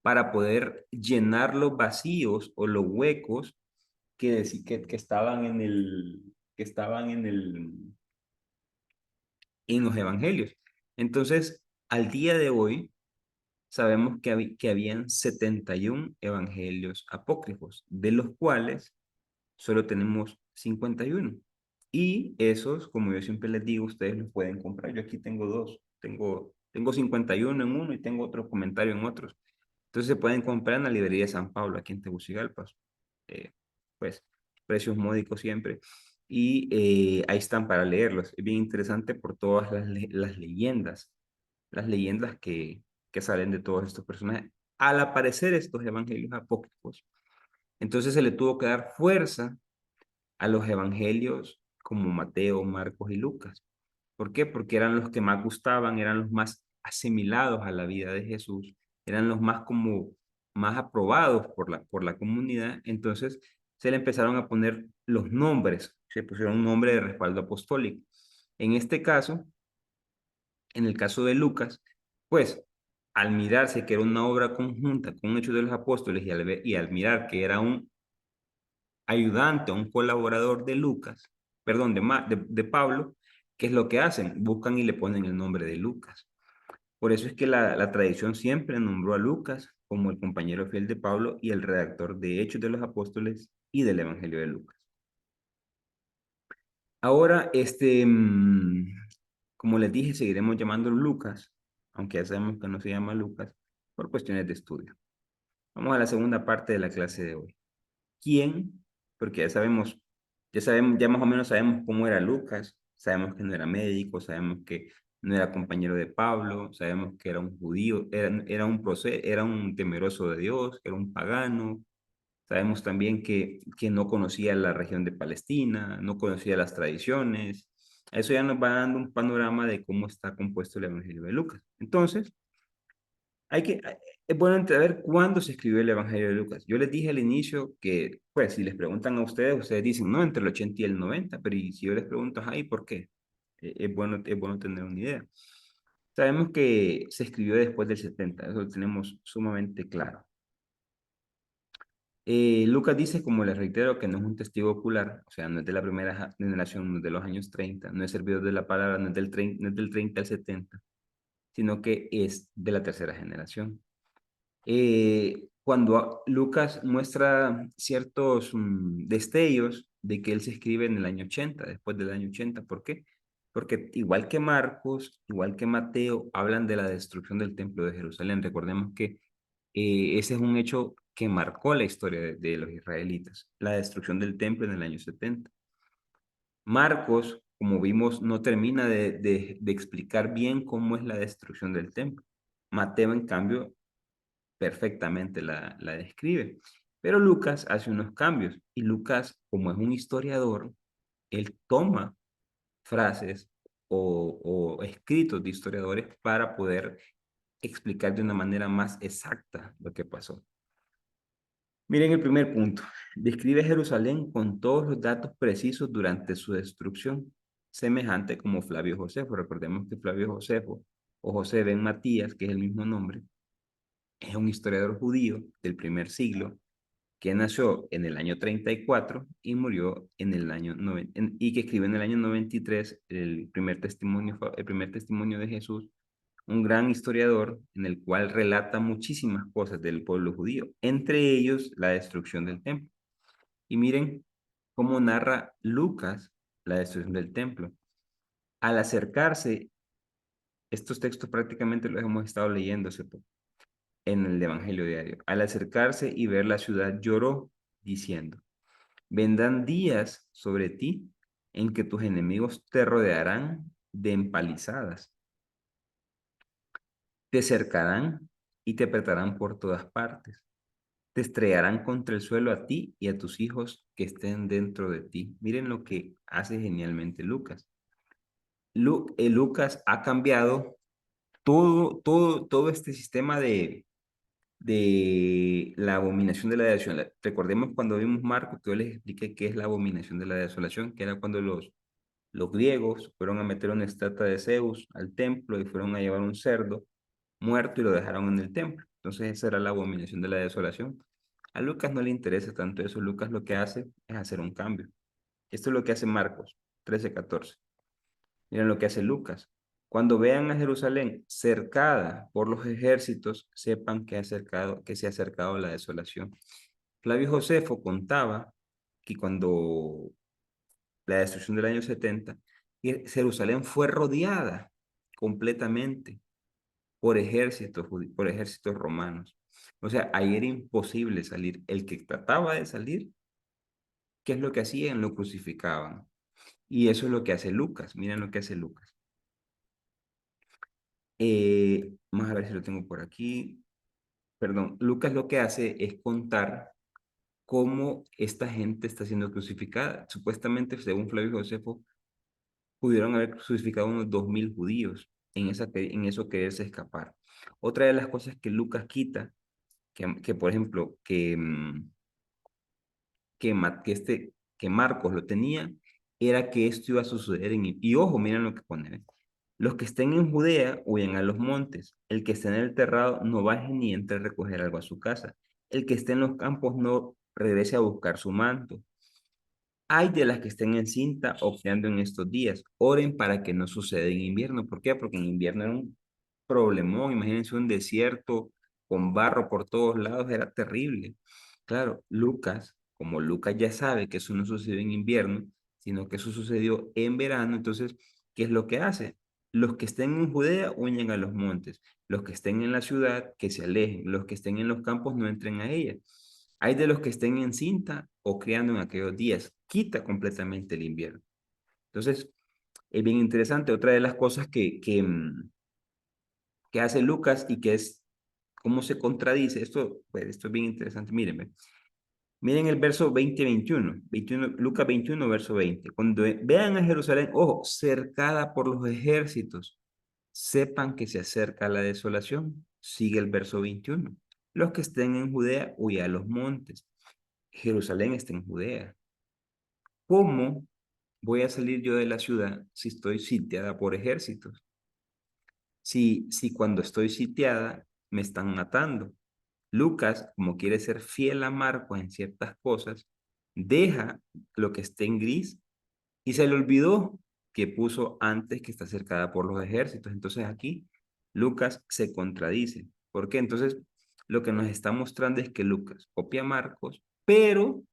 para poder llenar los vacíos o los huecos que estaban en los evangelios. Entonces, al día de hoy, sabemos que habían 71 evangelios apócrifos, de los cuales solo tenemos 51. Y esos, como yo siempre les digo, ustedes los pueden comprar. Yo aquí tengo dos. Tengo 51 en uno y tengo otro comentario en otros. Entonces se pueden comprar en la librería de San Pablo, aquí en Tegucigalpa. Eh, pues, precios módicos siempre. y ahí están para leerlos. Es bien interesante por todas las leyendas que salen de todos estos personajes. Al aparecer estos evangelios apócrifos, entonces se le tuvo que dar fuerza a los evangelios como Mateo, Marcos y Lucas. ¿Por qué? Porque eran los que más gustaban, eran los más asimilados a la vida de Jesús, eran los más como más aprobados por la comunidad. Entonces se le empezaron a poner los nombres, se pusieron un nombre de respaldo apostólico. En este caso, en el caso de Lucas, pues al mirarse que era una obra conjunta con Hechos de los Apóstoles y al mirar que era un ayudante o un colaborador de Lucas, perdón, de Pablo, ¿qué es lo que hacen? Buscan y le ponen el nombre de Lucas. Por eso es que la tradición siempre nombró a Lucas como el compañero fiel de Pablo y el redactor de Hechos de los Apóstoles y del Evangelio de Lucas. Ahora, como les dije, seguiremos llamándolo Lucas, aunque ya sabemos que no se llama Lucas, por cuestiones de estudio. Vamos a la segunda parte de la clase de hoy. ¿Quién? Porque ya más o menos sabemos cómo era Lucas, sabemos que no era médico, sabemos que no era compañero de Pablo, sabemos que era un judío, era un temeroso de Dios, era un pagano. Sabemos también que no conocía la región de Palestina, no conocía las tradiciones. Eso ya nos va dando un panorama de cómo está compuesto el Evangelio de Lucas. Entonces, es bueno saber cuándo se escribió el Evangelio de Lucas. Yo les dije al inicio que, pues, si les preguntan a ustedes dicen, no, entre el 80 y el 90, pero ¿y si yo les pregunto, ay, ¿por qué? Es bueno tener una idea. Sabemos que se escribió después del 70, eso lo tenemos sumamente claro. Lucas dice, como les reitero, que no es un testigo ocular, o sea, no es de la primera generación, no es de los años 30, no es servidor de la palabra, no es del 30 al 70, sino que es de la tercera generación. Cuando Lucas muestra ciertos destellos de que él se escribe en el año 80, después del año 80. ¿Por qué? Porque igual que Marcos, igual que Mateo, hablan de la destrucción del templo de Jerusalén. Recordemos que ese es un hecho que marcó la historia de los israelitas, la destrucción del templo en el año 70. Marcos, como vimos, no termina de explicar bien cómo es la destrucción del templo. Mateo, en cambio, perfectamente la describe. Pero Lucas hace unos cambios y Lucas, como es un historiador, él toma frases o escritos de historiadores para poder explicar de una manera más exacta lo que pasó. Miren el primer punto. Describe Jerusalén con todos los datos precisos durante su destrucción, semejante como Flavio Josefo. Recordemos que Flavio Josefo o José ben Matías, que es el mismo nombre, es un historiador judío del primer siglo que nació en el año 34 y murió en el año 90, y que escribe en el año 93 el primer testimonio de Jesús, un gran historiador en el cual relata muchísimas cosas del pueblo judío, entre ellos la destrucción del templo. Y miren cómo narra Lucas la destrucción del templo. Al acercarse, estos textos prácticamente los hemos estado leyendo en el Evangelio diario. Al acercarse y ver la ciudad, lloró diciendo: vendrán días sobre ti en que tus enemigos te rodearán de empalizadas, te cercarán y te apretarán por todas partes, te estrellarán contra el suelo a ti y a tus hijos que estén dentro de ti. Miren lo que hace genialmente Lucas. Lucas ha cambiado todo este sistema de la abominación de la desolación. Recordemos cuando vimos Marcos, que yo les expliqué qué es la abominación de la desolación, que era cuando los griegos fueron a meter una estatua de Zeus al templo y fueron a llevar un cerdo muerto y lo dejaron en el templo. Entonces esa era la abominación de la desolación. A Lucas no le interesa tanto eso. Lucas lo que hace es hacer un cambio. Esto es lo que hace Marcos 13:14. Miren lo que hace Lucas. Cuando vean a Jerusalén cercada por los ejércitos, sepan que se ha acercado la desolación. Flavio Josefo contaba que cuando la destrucción del año 70, Jerusalén fue rodeada completamente por ejércitos romanos. O sea, ahí era imposible salir. El que trataba de salir, ¿qué es lo que hacían? Lo crucificaban. Y eso es lo que hace Lucas. Miren lo que hace Lucas. Vamos a ver si lo tengo por aquí. Perdón, Lucas lo que hace es contar cómo esta gente está siendo crucificada. Supuestamente, según Flavio Josefo, pudieron haber crucificado unos 2000 judíos en eso quererse escapar. Otra de las cosas que Lucas quita, que por ejemplo, que Marcos lo tenía, era que esto iba a suceder y ojo, miren lo que pone. ¿Eh? Los que estén en Judea huyan a los montes. El que esté en el terrado no baje ni entre a recoger algo a su casa. El que esté en los campos no regrese a buscar su manto. Hay de las que estén en cinta o creando en estos días. Oren para que no suceda en invierno. ¿Por qué? Porque en invierno era un problemón. Imagínense un desierto con barro por todos lados. Era terrible. Claro, Lucas, como Lucas ya sabe que eso no sucedió en invierno, sino que eso sucedió en verano, entonces, ¿qué es lo que hace? Los que estén en Judea huyen a los montes. Los que estén en la ciudad, que se alejen. Los que estén en los campos, no entren a ella. Hay de los que estén en cinta o criando en aquellos días. Quita completamente el invierno. Entonces, es bien interesante. Otra de las cosas que hace Lucas y que es cómo se contradice, esto, pues, esto es bien interesante. Mírenme. Miren el verso 20-21, Lucas 21, verso 20. Cuando vean a Jerusalén, ojo, cercada por los ejércitos, sepan que se acerca la desolación. Sigue el verso 21. Los que estén en Judea, huyan a los montes. Jerusalén está en Judea. ¿Cómo voy a salir yo de la ciudad si estoy sitiada por ejércitos? Si cuando estoy sitiada me están matando. Lucas, como quiere ser fiel a Marcos en ciertas cosas, deja lo que esté en gris y se le olvidó que puso antes que está cercada por los ejércitos. Entonces aquí Lucas se contradice. ¿Por qué? Entonces lo que nos está mostrando es que Lucas copia a Marcos, pero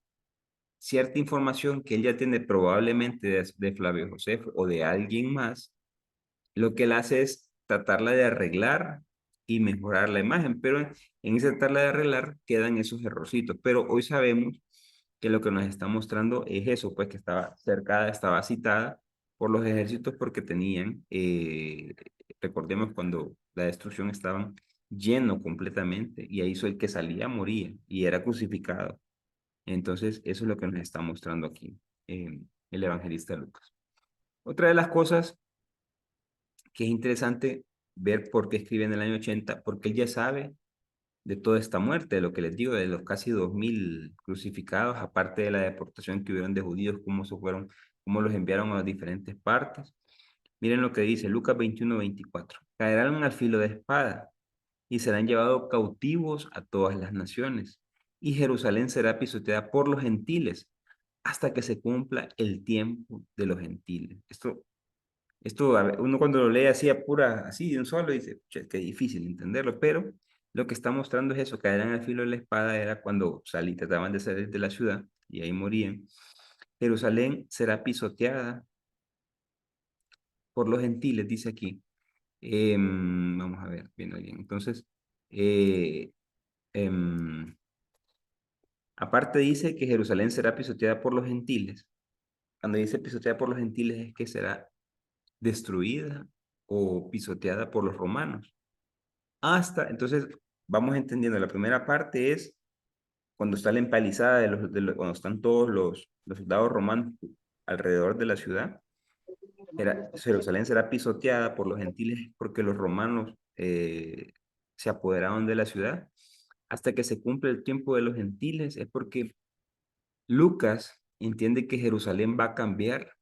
cierta información que él ya tiene probablemente de Flavio Josefo o de alguien más, lo que él hace es tratarla de arreglar y mejorar la imagen, pero en ese tratarla de arreglar quedan esos errorcitos. Pero hoy sabemos que lo que nos está mostrando es eso, pues que estaba cercada, estaba citada por los ejércitos porque tenían, recordemos cuando la destrucción estaban lleno completamente y ahí hizo el que salía moría y era crucificado. Entonces, eso es lo que nos está mostrando aquí el evangelista Lucas. Otra de las cosas que es interesante ver por qué escribe en el año 80, porque él ya sabe de toda esta muerte, de lo que les digo, de los casi 2000 crucificados, aparte de la deportación que hubieron de judíos, cómo se fueron, cómo los enviaron a las diferentes partes. Miren lo que dice Lucas 21-24. Caerán al filo de espada y serán llevados cautivos a todas las naciones, y Jerusalén será pisoteada por los gentiles hasta que se cumpla el tiempo de los gentiles. Esto a ver, uno cuando lo lee así a pura, así de un solo, dice, "Che, qué difícil entenderlo", pero lo que está mostrando es eso, caerán al filo de la espada era cuando trataban de salir de la ciudad y ahí morían. Jerusalén será pisoteada por los gentiles, dice aquí. Vamos a ver, bien, bien. Entonces, eh, em, aparte dice que Jerusalén será pisoteada por los gentiles. Cuando dice pisoteada por los gentiles es que será destruida o pisoteada por los romanos. Entonces, vamos entendiendo, la primera parte es cuando está la empalizada cuando están todos los soldados romanos alrededor de la ciudad. Jerusalén será pisoteada por los gentiles porque los romanos se apoderaron de la ciudad. Hasta que se cumple el tiempo de los gentiles, es porque Lucas entiende que Jerusalén va a cambiar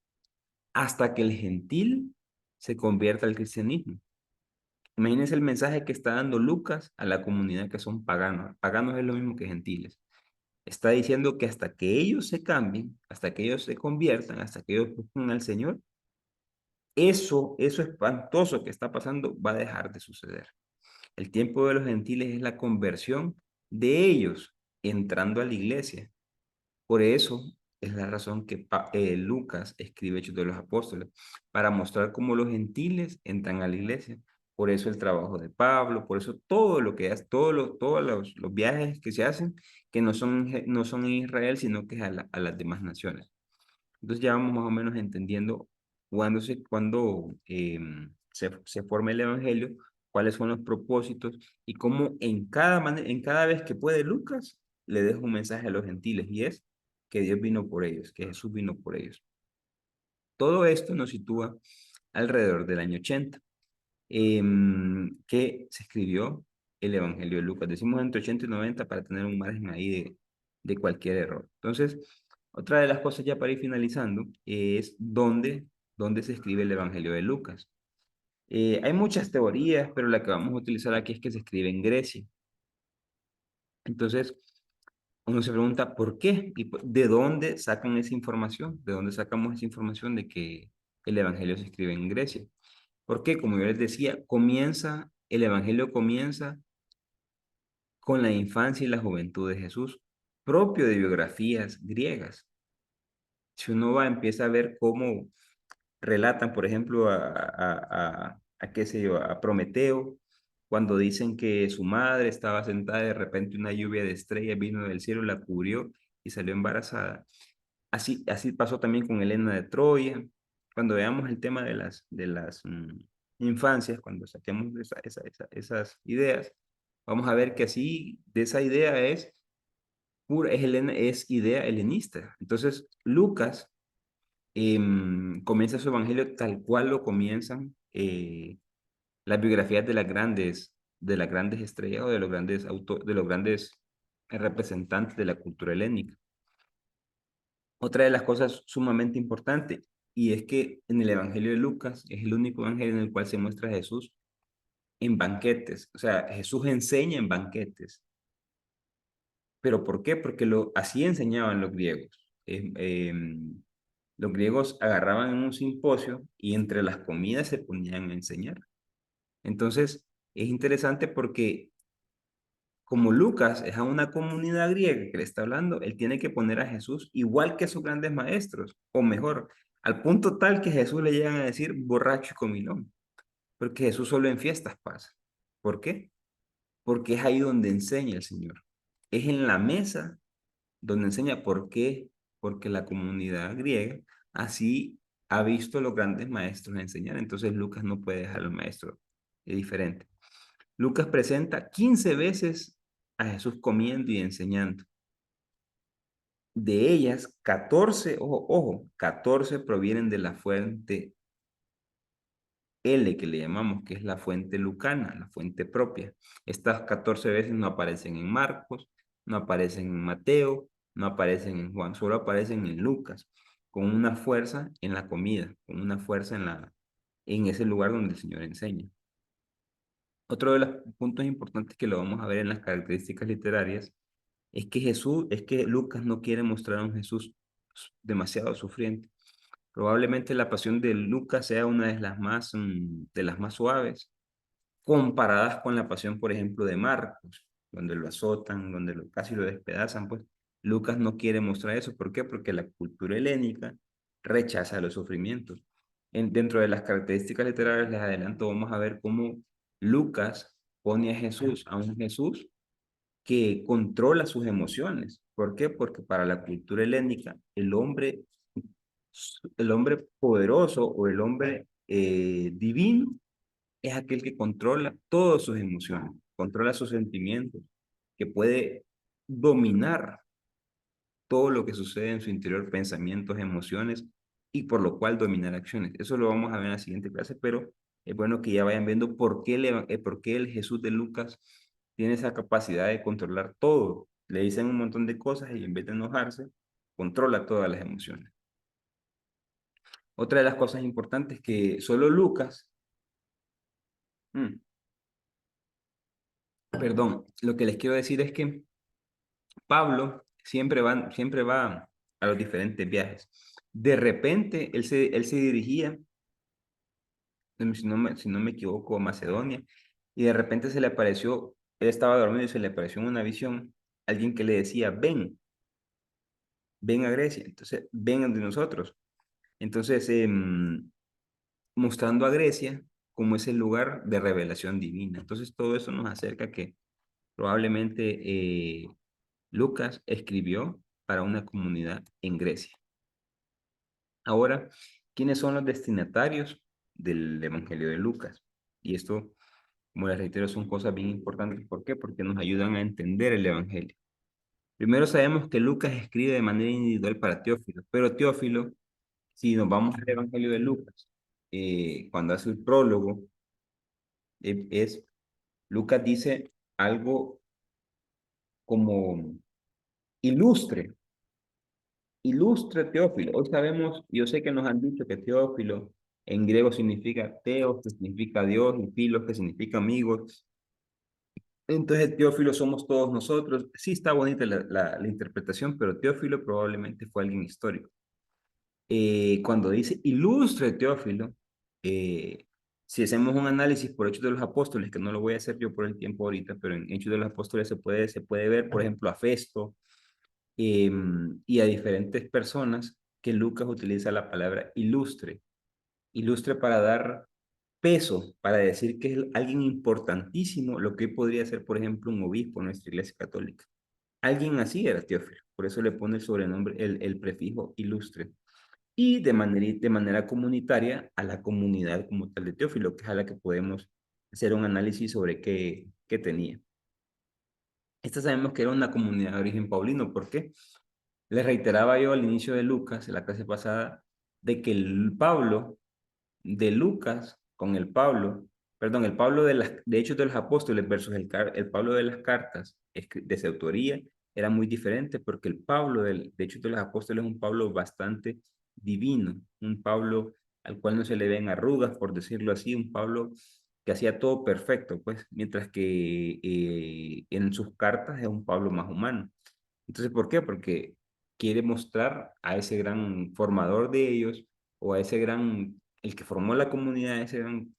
hasta que el gentil se convierta al cristianismo. Imagínense el mensaje que está dando Lucas a la comunidad que son paganos. Paganos es lo mismo que gentiles. Está diciendo que hasta que ellos se cambien, hasta que ellos se conviertan, hasta que ellos busquen al Señor, eso espantoso que está pasando va a dejar de suceder. El tiempo de los gentiles es la conversión de ellos entrando a la iglesia. Por eso es la razón que Lucas escribe Hechos de los Apóstoles, para mostrar cómo los gentiles entran a la iglesia. Por eso el trabajo de Pablo, por eso todo lo que hace, todos los viajes que se hacen, que no son en Israel, sino que es a las demás naciones. Entonces ya vamos más o menos entendiendo cuándo se forma el Evangelio, cuáles son los propósitos y cómo en cada vez que puede Lucas le deja un mensaje a los gentiles y es que Dios vino por ellos, que Jesús vino por ellos. Todo esto nos sitúa alrededor del año 80, que se escribió el Evangelio de Lucas. Decimos entre 80 y 90 para tener un margen ahí de cualquier error. Entonces, otra de las cosas ya para ir finalizando es dónde se escribe el Evangelio de Lucas. Hay muchas teorías, pero la que vamos a utilizar aquí es que se escribe en Grecia. Entonces, uno se pregunta por qué y de dónde sacan esa información, de dónde sacamos esa información de que el Evangelio se escribe en Grecia. Porque, como yo les decía, el Evangelio comienza con la infancia y la juventud de Jesús, propio de biografías griegas. Si uno va, empieza a ver cómo relatan, por ejemplo, qué sé yo, a Prometeo, cuando dicen que su madre estaba sentada y de repente una lluvia de estrellas vino del cielo, la cubrió y salió embarazada. Así pasó también con Helena de Troya. Cuando veamos el tema de las infancias, cuando saquemos esas ideas, vamos a ver que así, de esa idea es idea helenista. Entonces, Lucas comienza su evangelio tal cual lo comienzan las biografías de las grandes estrellas o de los grandes representantes de la cultura helénica. Otra de las cosas sumamente importantes, y es que en el Evangelio de Lucas es el único evangelio en el cual se muestra a Jesús en banquetes. O sea, Jesús enseña en banquetes. ¿Pero por qué? Porque así enseñaban los griegos. Los griegos agarraban en un simposio y entre las comidas se ponían a enseñar. Entonces, es interesante porque como Lucas es a una comunidad griega que le está hablando, él tiene que poner a Jesús igual que sus grandes maestros, o mejor, al punto tal que Jesús le llegan a decir borracho y comilón, porque Jesús solo en fiestas pasa. ¿Por qué? Porque es ahí donde enseña el Señor. Es en la mesa donde enseña por qué, porque la comunidad griega así ha visto a los grandes maestros enseñar, entonces Lucas no puede dejar al maestro, es diferente. Lucas presenta 15 veces a Jesús comiendo y enseñando. De ellas, 14, ojo, 14 provienen de la fuente L, que le llamamos, que es la fuente lucana, la fuente propia. Estas 14 veces no aparecen en Marcos, no aparecen en Mateo, no aparecen en Juan, solo aparecen en Lucas, con una fuerza en la comida, con una fuerza en ese lugar donde el Señor enseña. Otro de los puntos importantes que lo vamos a ver en las características literarias es que Lucas no quiere mostrar a un Jesús demasiado sufriente. Probablemente la pasión de Lucas sea una de las más suaves, comparadas con la pasión, por ejemplo, de Marcos, donde lo azotan, casi lo despedazan, pues Lucas no quiere mostrar eso. ¿Por qué? Porque la cultura helénica rechaza los sufrimientos. Dentro de las características literarias, les adelanto, vamos a ver cómo Lucas pone a un Jesús que controla sus emociones. ¿Por qué? Porque para la cultura helénica, el hombre poderoso o el hombre divino es aquel que controla todas sus emociones, controla sus sentimientos, que puede dominar todo lo que sucede en su interior, pensamientos, emociones, y por lo cual dominar acciones. Eso lo vamos a ver en la siguiente clase, pero es bueno que ya vayan viendo por qué el Jesús de Lucas tiene esa capacidad de controlar todo. Le dicen un montón de cosas y en vez de enojarse, controla todas las emociones. Otra de las cosas importantes que solo Lucas, mm, perdón, lo que les quiero decir es que Pablo siempre va a los diferentes viajes. De repente, él se dirigía, si no me equivoco, a Macedonia, y de repente se le apareció, él estaba dormido y se le apareció en una visión alguien que le decía, ven a Grecia, entonces ven de nosotros. Entonces, mostrando a Grecia como ese lugar de revelación divina. Entonces, todo eso nos acerca que probablemente Lucas escribió para una comunidad en Grecia. Ahora, ¿quiénes son los destinatarios del Evangelio de Lucas? Y esto, como les reitero, son cosas bien importantes. ¿Por qué? Porque nos ayudan a entender el Evangelio. Primero sabemos que Lucas escribe de manera individual para Teófilo, pero Teófilo, si nos vamos al Evangelio de Lucas, cuando hace el prólogo, Lucas dice algo como ilustre, ilustre Teófilo. Hoy sabemos, yo sé que nos han dicho que Teófilo en griego significa teos, que significa Dios, y filos, que significa amigos. Entonces, Teófilo somos todos nosotros. Sí está bonita la interpretación, pero Teófilo probablemente fue alguien histórico. Cuando dice ilustre Teófilo, eh, si hacemos un análisis por Hechos de los Apóstoles, que no lo voy a hacer yo por el tiempo ahorita, pero en Hechos de los Apóstoles se puede ver, por ejemplo, a Festo y a diferentes personas que Lucas utiliza la palabra ilustre. Ilustre para dar peso, para decir que es alguien importantísimo, lo que podría ser, por ejemplo, un obispo en nuestra iglesia católica. Alguien así era Teófilo, por eso le pone el sobrenombre, el prefijo ilustre. Y de manera comunitaria a la comunidad como tal de Teófilo, que es a la que podemos hacer un análisis sobre qué tenía. Esta sabemos que era una comunidad de origen paulino. ¿Por qué? Les reiteraba yo al inicio de Lucas, en la clase pasada, de que el Pablo de Lucas con el Pablo, perdón, el Pablo de Hechos de los Apóstoles versus el Pablo de las cartas de su autoría era muy diferente, porque el Pablo de Hechos de los Apóstoles es un Pablo bastante divino, un Pablo al cual no se le ven arrugas, por decirlo así, un Pablo que hacía todo perfecto, pues, mientras que en sus cartas es un Pablo más humano. Entonces, ¿por qué? Porque quiere mostrar a ese gran formador de ellos, o a ese gran, el que formó la comunidad, ese gran,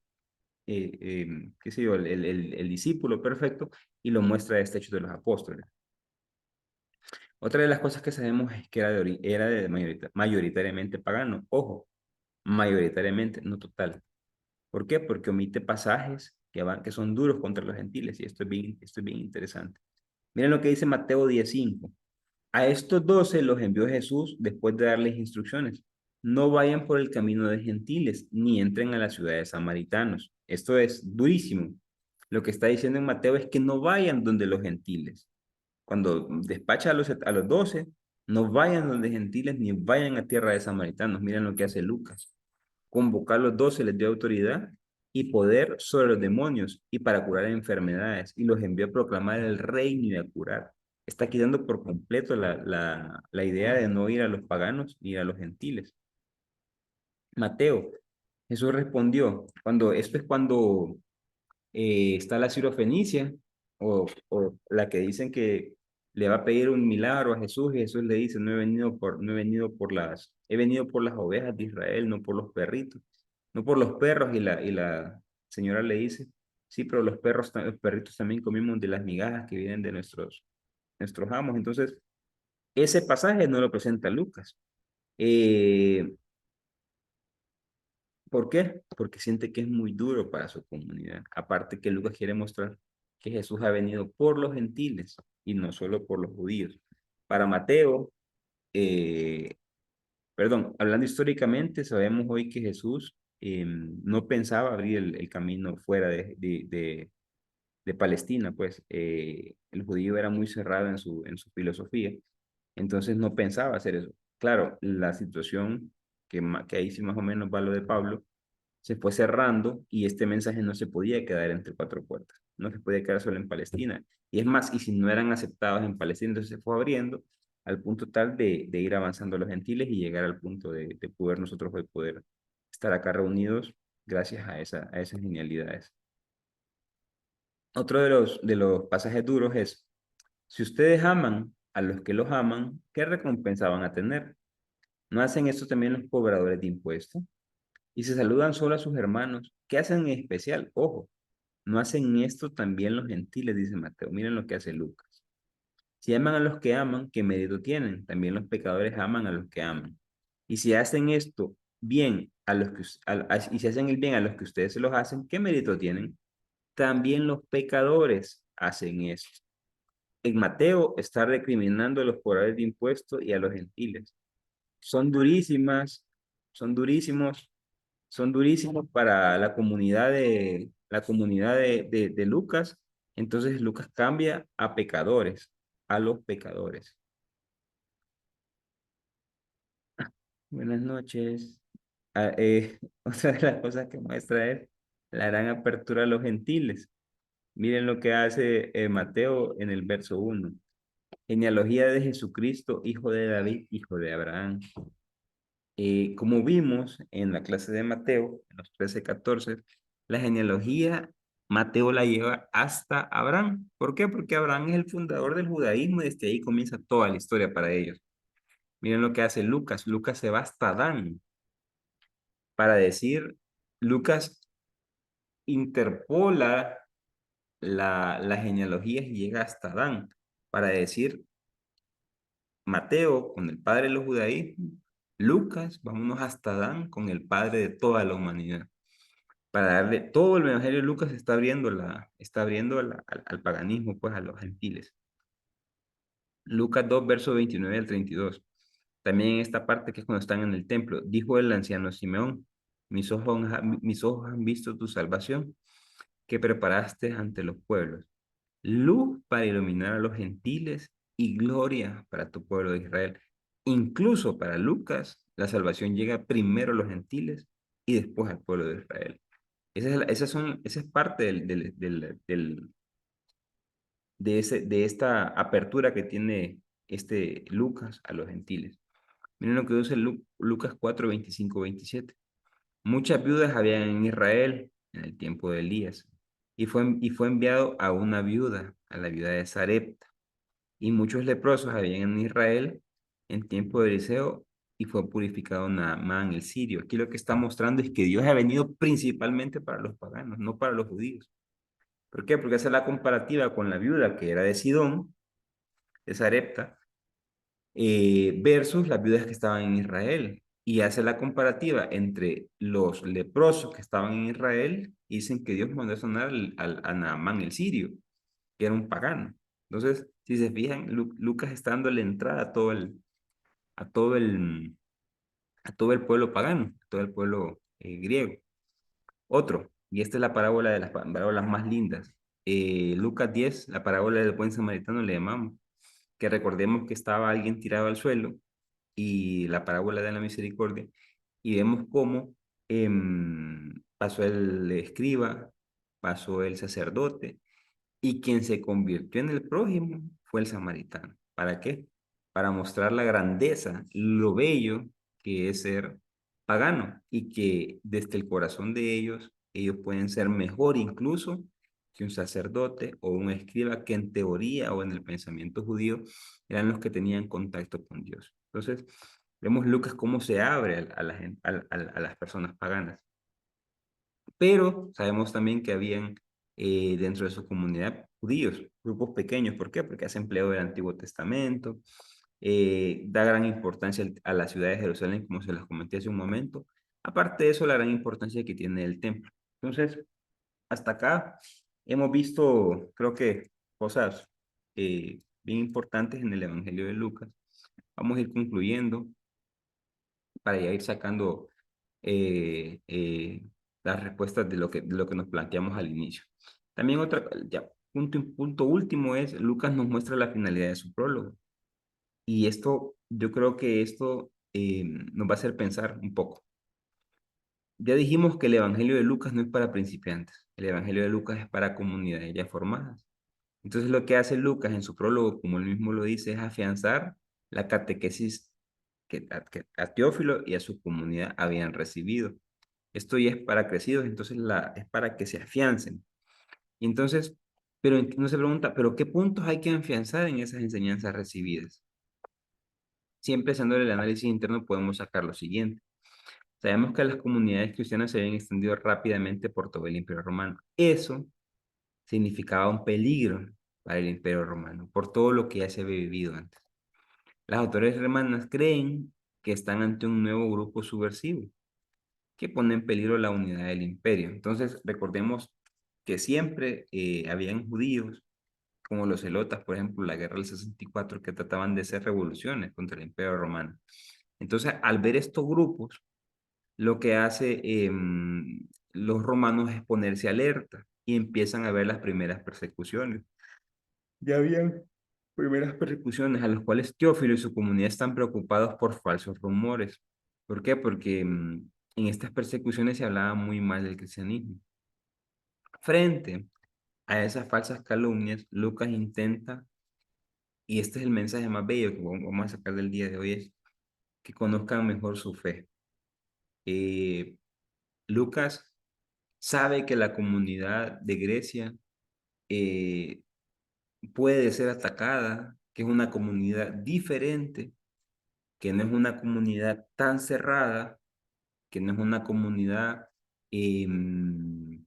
qué sé yo, el discípulo perfecto, y lo muestra este Hecho de los Apóstoles. Otra de las cosas que sabemos es que era de mayoritariamente pagano. Ojo, mayoritariamente, no total. ¿Por qué? Porque omite pasajes que son duros contra los gentiles, y esto es bien interesante. Miren lo que dice Mateo 10:5. A estos 12 los envió Jesús después de darles instrucciones. No vayan por el camino de gentiles, ni entren a la ciudad de samaritanos. Esto es durísimo. Lo que está diciendo en Mateo es que no vayan donde los gentiles. Cuando despacha a los 12, no vayan donde gentiles, ni vayan a tierra de samaritanos. Miren lo que hace Lucas. Convocar a los 12 les dio autoridad y poder sobre los demonios y para curar enfermedades, y los envió a proclamar el reino y a curar. Está quitando por completo la idea de no ir a los paganos ni a los gentiles. Mateo, Jesús respondió, esto es cuando está la sirofenicia, o la que dicen que le va a pedir un milagro a Jesús, y Jesús le dice, he venido por las ovejas de Israel, no por los perritos, no por los perros, y la señora le dice, sí, pero los perritos también comimos de las migajas que vienen de nuestros amos. Entonces, ese pasaje no lo presenta Lucas. Eh, ¿Por qué? Porque siente que es muy duro para su comunidad. Aparte que Lucas quiere mostrar que Jesús ha venido por los gentiles y no solo por los judíos. Para Mateo, eh, perdón, hablando históricamente, sabemos hoy que Jesús no pensaba abrir el camino fuera de Palestina, pues el judío era muy cerrado en su filosofía, entonces no pensaba hacer eso. Claro, la situación, que ahí sí más o menos va lo de Pablo, se fue cerrando, y este mensaje no se podía quedar entre cuatro puertas, no se podía quedar solo en Palestina. Y es más, y si no eran aceptados en Palestina, entonces se fue abriendo al punto tal de ir avanzando los gentiles y llegar al punto de poder nosotros hoy poder estar acá reunidos gracias a esas genialidades. Otro de los pasajes duros es, si ustedes aman a los que los aman, ¿qué recompensa van a tener? ¿No hacen esto también los cobradores de impuestos? Y se saludan solo a sus hermanos. ¿Qué hacen en especial? Ojo, no hacen esto también los gentiles, dice Mateo. Miren lo que hace Lucas. Si aman a los que aman, ¿qué mérito tienen? También los pecadores aman a los que aman. Y si hacen esto bien y si hacen el bien a los que ustedes se los hacen, ¿qué mérito tienen? También los pecadores hacen esto. En Mateo está recriminando a los cobradores de impuestos y a los gentiles. Son durísimas, son durísimos, son durísimos para la comunidad de Lucas. Entonces Lucas cambia a pecadores, a los pecadores. Buenas noches. Otra de las cosas que muestra es la gran apertura a los gentiles. Miren lo que hace Mateo en el verso 1. Genealogía de Jesucristo, hijo de David, hijo de Abraham. Como vimos en la clase de Mateo, en los 13-14, la genealogía Mateo la lleva hasta Abraham. ¿Por qué? Porque Abraham es el fundador del judaísmo y desde ahí comienza toda la historia para ellos. Miren lo que hace Lucas. Lucas se va hasta Adán para decir, Lucas interpola la genealogía y llega hasta Adán para decir, Mateo con el padre de los judaísmos, Lucas, vámonos hasta Adán con el padre de toda la humanidad. Para darle, todo el evangelio de Lucas está abriendo al paganismo, pues a los gentiles. Lucas 2, verso 29 al 32. También en esta parte que es cuando están en el templo, dijo el anciano Simeón, mis ojos han visto tu salvación, que preparaste ante los pueblos, luz para iluminar a los gentiles y gloria para tu pueblo de Israel. Incluso para Lucas, la salvación llega primero a los gentiles y después al pueblo de Israel. Esa es parte de esta apertura que tiene este Lucas a los gentiles. Miren lo que dice Lucas 4, 25, 27. Muchas viudas había en Israel en el tiempo de Elías, y fue enviado a una viuda, a la viuda de Sarepta, y muchos leprosos habían en Israel en tiempo de Eliseo, y fue purificado Naamán el sirio. Aquí lo que está mostrando es que Dios ha venido principalmente para los paganos, no para los judíos. ¿Por qué? Porque hace la comparativa con la viuda que era de Sidón, de Sarepta, versus las viudas que estaban en Israel. Y hace la comparativa entre los leprosos que estaban en Israel y dicen que Dios mandó a sanar a Naamán el sirio, que era un pagano. Entonces, si se fijan, Lucas está dando la entrada a todo el, a todo el pueblo pagano, a todo el pueblo griego. Otro, y esta es la parábola de las parábolas más lindas. Lucas 10, la parábola del buen samaritano le llamamos, que recordemos que estaba alguien tirado al suelo y la parábola de la misericordia, y vemos cómo pasó el escriba, pasó el sacerdote, y quien se convirtió en el prójimo fue el samaritano. ¿Para qué? Para mostrar la grandeza, lo bello que es ser pagano y que desde el corazón de ellos pueden ser mejor incluso que un sacerdote o un escriba que en teoría o en el pensamiento judío eran los que tenían contacto con Dios. Entonces, vemos Lucas cómo se abre a las personas paganas. Pero sabemos también que habían dentro de su comunidad judíos, grupos pequeños. ¿Por qué? Porque hace empleo del Antiguo Testamento, da gran importancia a la ciudad de Jerusalén, como se las comenté hace un momento. Aparte de eso, la gran importancia que tiene el templo. Entonces, hasta acá hemos visto, creo que, cosas bien importantes en el Evangelio de Lucas. Vamos a ir concluyendo para ya ir sacando eh, eh, las respuestas de lo que nos planteamos al inicio. También otra, ya, punto último es, Lucas nos muestra la finalidad de su prólogo. Y esto, yo creo que esto nos va a hacer pensar un poco. Ya dijimos que el Evangelio de Lucas no es para principiantes, el Evangelio de Lucas es para comunidades ya formadas. Entonces lo que hace Lucas en su prólogo, como él mismo lo dice, es afianzar la catequesis que a Teófilo y a su comunidad habían recibido. Esto ya es para crecidos, entonces es para que se afiancen. Y entonces, pero no se pregunta, ¿pero qué puntos hay que afianzar en esas enseñanzas recibidas? Siempre haciendo el análisis interno podemos sacar lo siguiente. Sabemos que las comunidades cristianas se habían extendido rápidamente por todo el Imperio Romano. Eso significaba un peligro para el Imperio Romano, por todo lo que ya se había vivido antes. Las autoridades romanas creen que están ante un nuevo grupo subversivo que pone en peligro la unidad del imperio. Entonces, recordemos que siempre habían judíos, como los celotas, por ejemplo, la guerra del 64, que trataban de hacer revoluciones contra el imperio romano. Entonces, al ver estos grupos, lo que hace los romanos es ponerse alerta y empiezan a ver las primeras persecuciones. Ya habían primeras persecuciones a las cuales Teófilo y su comunidad están preocupados por falsos rumores. ¿Por qué? Porque en estas persecuciones se hablaba muy mal del cristianismo. Frente a esas falsas calumnias, Lucas intenta, y este es el mensaje más bello que vamos a sacar del día de hoy, es que conozcan mejor su fe. Eh, Lucas sabe que la comunidad de Grecia eh, puede ser atacada, que es una comunidad diferente, que no es una comunidad tan cerrada, que no es una comunidad que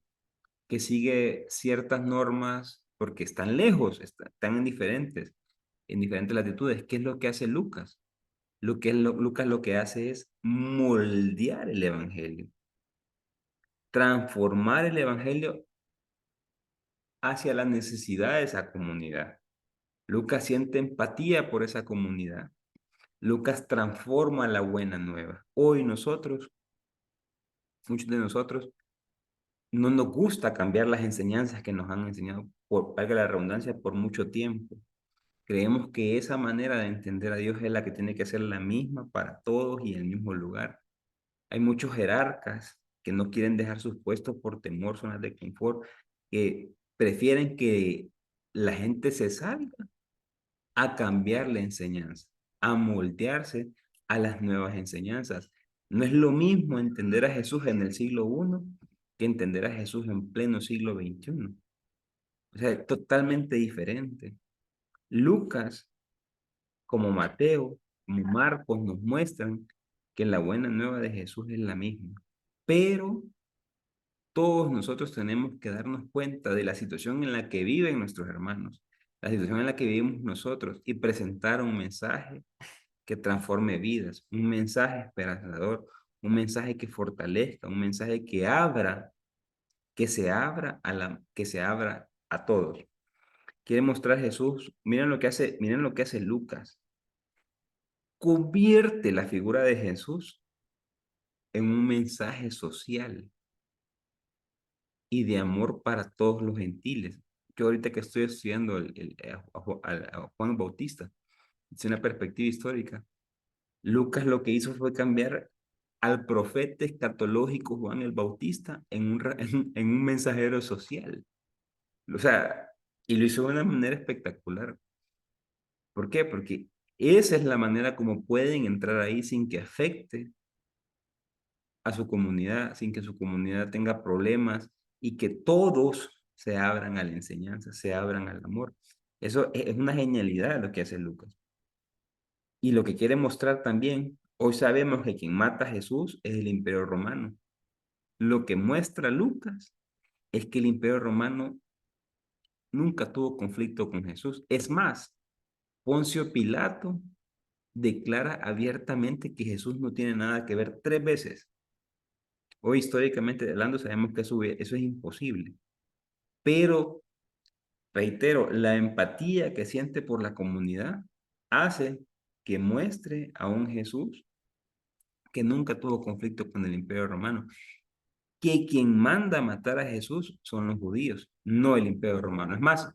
sigue ciertas normas porque están lejos, están en diferentes latitudes. ¿Qué es lo que hace Lucas? Lucas lo que hace es moldear el evangelio, transformar el evangelio hacia la necesidad de esa comunidad. Lucas siente empatía por esa comunidad. Lucas transforma la buena nueva. Hoy nosotros, muchos de nosotros, no nos gusta cambiar las enseñanzas que nos han enseñado, por, valga la redundancia, por mucho tiempo. Creemos que esa manera de entender a Dios es la que tiene que ser la misma para todos y en el mismo lugar. Hay muchos jerarcas que no quieren dejar sus puestos por temor, zonas de confort, que prefieren que la gente se salga a cambiar la enseñanza, a moldearse a las nuevas enseñanzas. No es lo mismo entender a Jesús en el siglo I que entender a Jesús en pleno siglo XXI. O sea, es totalmente diferente. Lucas, como Mateo, como Marcos, nos muestran que la buena nueva de Jesús es la misma. Pero todos nosotros tenemos que darnos cuenta de la situación en la que viven nuestros hermanos, la situación en la que vivimos nosotros y presentar un mensaje que transforme vidas, un mensaje esperanzador, un mensaje que fortalezca, un mensaje que abra, que se abra a todos. Quiere mostrar Jesús, miren lo que hace Lucas. Convierte la figura de Jesús en un mensaje social y de amor para todos los gentiles. Yo ahorita que estoy estudiando a Juan Bautista, es una perspectiva histórica. Lucas lo que hizo fue cambiar al profeta escatológico Juan el Bautista en un mensajero social. O sea, y lo hizo de una manera espectacular. ¿Por qué? Porque esa es la manera como pueden entrar ahí sin que afecte a su comunidad, sin que su comunidad tenga problemas y que todos se abran a la enseñanza, se abran al amor. Eso es una genialidad lo que hace Lucas. Y lo que quiere mostrar también, hoy sabemos que quien mata a Jesús es el Imperio Romano. Lo que muestra Lucas es que el Imperio Romano nunca tuvo conflicto con Jesús. Es más, Poncio Pilato declara abiertamente que Jesús no tiene nada que ver 3 veces. Hoy históricamente hablando sabemos que eso es imposible. Pero, reitero, la empatía que siente por la comunidad hace que muestre a un Jesús que nunca tuvo conflicto con el Imperio Romano, que quien manda a matar a Jesús son los judíos, no el Imperio Romano. Es más,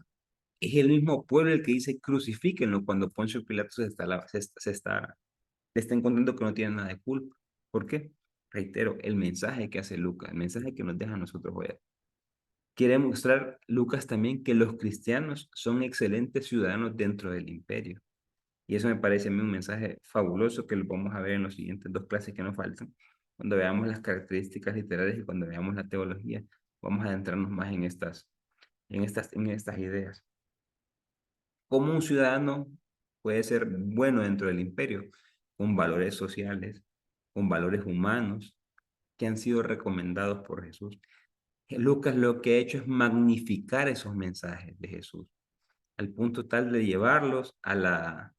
es el mismo pueblo el que dice crucifíquenlo cuando Poncio Pilato le está encontrando que no tiene nada de culpa. ¿Por qué? Reitero, el mensaje que hace Lucas, el mensaje que nos deja a nosotros hoy. Quiere mostrar Lucas también que los cristianos son excelentes ciudadanos dentro del imperio. Y eso me parece a mí un mensaje fabuloso que lo vamos a ver en los siguientes 2 clases que nos faltan. Cuando veamos las características literarias y cuando veamos la teología, vamos a adentrarnos más en estas ideas. ¿Cómo un ciudadano puede ser bueno dentro del imperio? Con valores sociales, con valores humanos que han sido recomendados por Jesús. Lucas lo que ha hecho es magnificar esos mensajes de Jesús, al punto tal de llevarlos a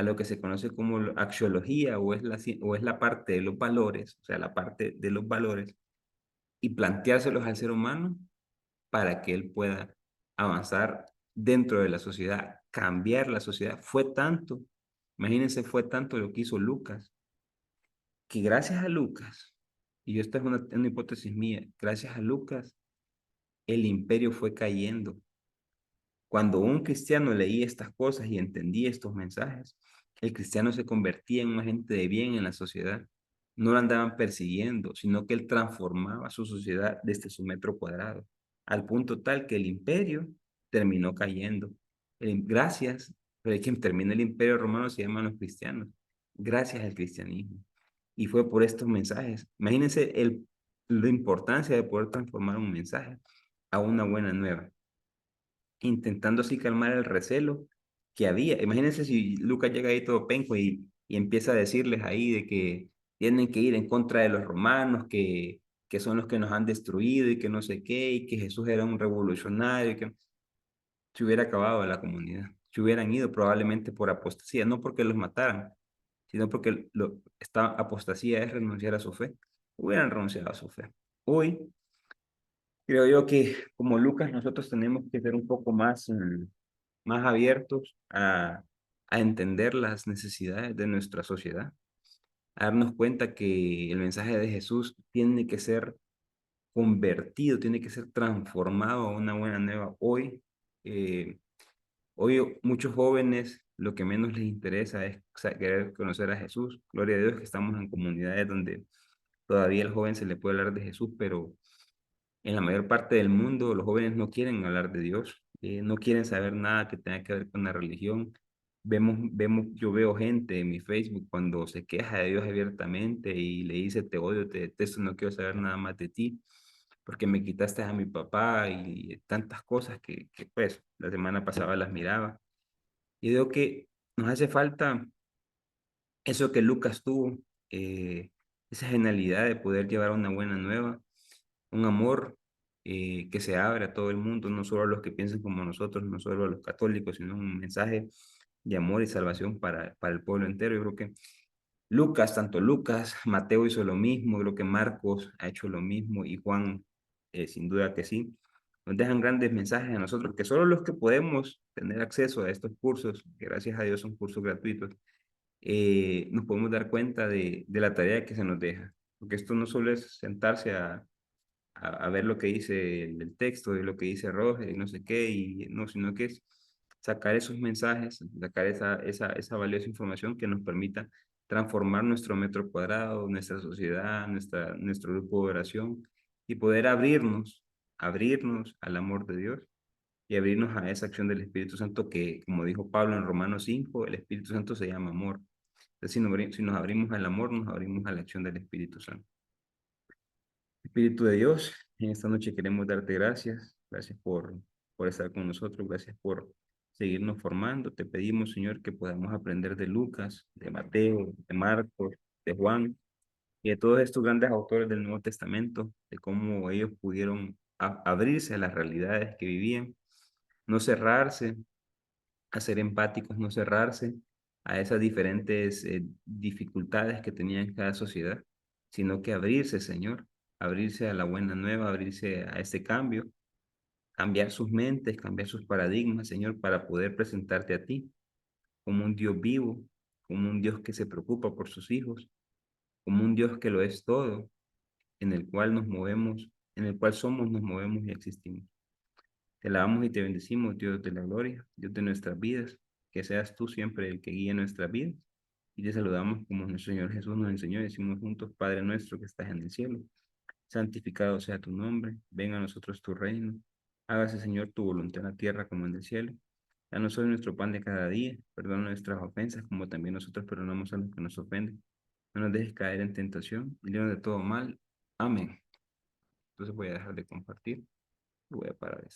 lo que se conoce como axiología o es la parte de los valores, o sea, la parte de los valores, y planteárselos al ser humano para que él pueda avanzar dentro de la sociedad, cambiar la sociedad. Imagínense, fue tanto lo que hizo Lucas, que gracias a Lucas y esta es una hipótesis mía, gracias a Lucas, el imperio fue cayendo. Cuando un cristiano leía estas cosas y entendía estos mensajes, el cristiano se convertía en un agente de bien en la sociedad. No lo andaban persiguiendo, sino que él transformaba su sociedad desde su metro cuadrado, al punto tal que el imperio terminó cayendo. Gracias, pero quien termina el imperio romano se llaman los cristianos, gracias al cristianismo. Y fue por estos mensajes. Imagínense la importancia de poder transformar un mensaje a una buena nueva, intentando así calmar el recelo que había. Imagínense si Lucas llega ahí todo penco y empieza a decirles ahí de que tienen que ir en contra de los romanos, que son los que nos han destruido y que no sé qué, y que Jesús era un revolucionario, y que se hubiera acabado la comunidad. Se hubieran ido probablemente por apostasía, no porque los mataran, sino porque esta apostasía es renunciar a su fe. Hubieran renunciado a su fe. Hoy creo yo que como Lucas nosotros tenemos que ser un poco más, más abiertos a entender las necesidades de nuestra sociedad, a darnos cuenta que el mensaje de Jesús tiene que ser convertido, tiene que ser transformado a una buena nueva. Eh, hoy muchos jóvenes lo que menos les interesa es querer conocer a Jesús. Gloria a Dios que estamos en comunidades donde todavía el joven se le puede hablar de Jesús, pero en la mayor parte del mundo, los jóvenes no quieren hablar de Dios, no quieren saber nada que tenga que ver con la religión. Yo veo gente en mi Facebook cuando se queja de Dios abiertamente y le dice, te odio, te detesto, no quiero saber nada más de ti, porque me quitaste a mi papá y tantas cosas que pues la semana pasada las miraba. Y digo que nos hace falta eso que Lucas tuvo, eh, esa genialidad de poder llevar una buena nueva, un amor que se abre a todo el mundo, no solo a los que piensan como nosotros, no solo a los católicos, sino un mensaje de amor y salvación para el pueblo entero. Yo creo que Lucas, tanto Lucas, Mateo hizo lo mismo, creo que Marcos ha hecho lo mismo y Juan, sin duda que sí. Nos dejan grandes mensajes a nosotros, que solo los que podemos tener acceso a estos cursos, que gracias a Dios son cursos gratuitos, nos podemos dar cuenta de la tarea que se nos deja. Porque esto no solo es sentarse a ver lo que dice el texto, de lo que dice Roger y no sé qué, y no, sino que es sacar esos mensajes, sacar esa valiosa información que nos permita transformar nuestro metro cuadrado, nuestra sociedad, nuestro grupo de oración y poder abrirnos al amor de Dios y abrirnos a esa acción del Espíritu Santo que, como dijo Pablo en Romanos 5, el Espíritu Santo se llama amor. Entonces, si nos abrimos al amor, nos abrimos a la acción del Espíritu Santo. Espíritu de Dios, en esta noche queremos darte gracias. Gracias por estar con nosotros. Gracias por seguirnos formando. Te pedimos, Señor, que podamos aprender de Lucas, de Mateo, de Marcos, de Juan y de todos estos grandes autores del Nuevo Testamento, de cómo ellos pudieron abrirse a las realidades que vivían, no cerrarse, a ser empáticos, no cerrarse a esas diferentes dificultades que tenía en cada sociedad, sino que abrirse, Señor, abrirse a la buena nueva, abrirse a este cambio, cambiar sus mentes, cambiar sus paradigmas, Señor, para poder presentarte a ti como un Dios vivo, como un Dios que se preocupa por sus hijos, como un Dios que lo es todo, en el cual nos movemos, en el cual somos, nos movemos y existimos. Te alabamos y te bendecimos, Dios de la gloria, Dios de nuestras vidas, que seas tú siempre el que guíe nuestras vidas. Y te saludamos como nuestro Señor Jesús nos enseñó y decimos juntos, Padre nuestro que estás en el cielo, santificado sea tu nombre, venga a nosotros tu reino, hágase Señor tu voluntad en la tierra como en el cielo. Danos hoy nuestro pan de cada día, perdona nuestras ofensas como también nosotros perdonamos a los que nos ofenden. No nos dejes caer en tentación y líbranos de todo mal. Amén. Entonces voy a dejar de compartir y voy a parar esto.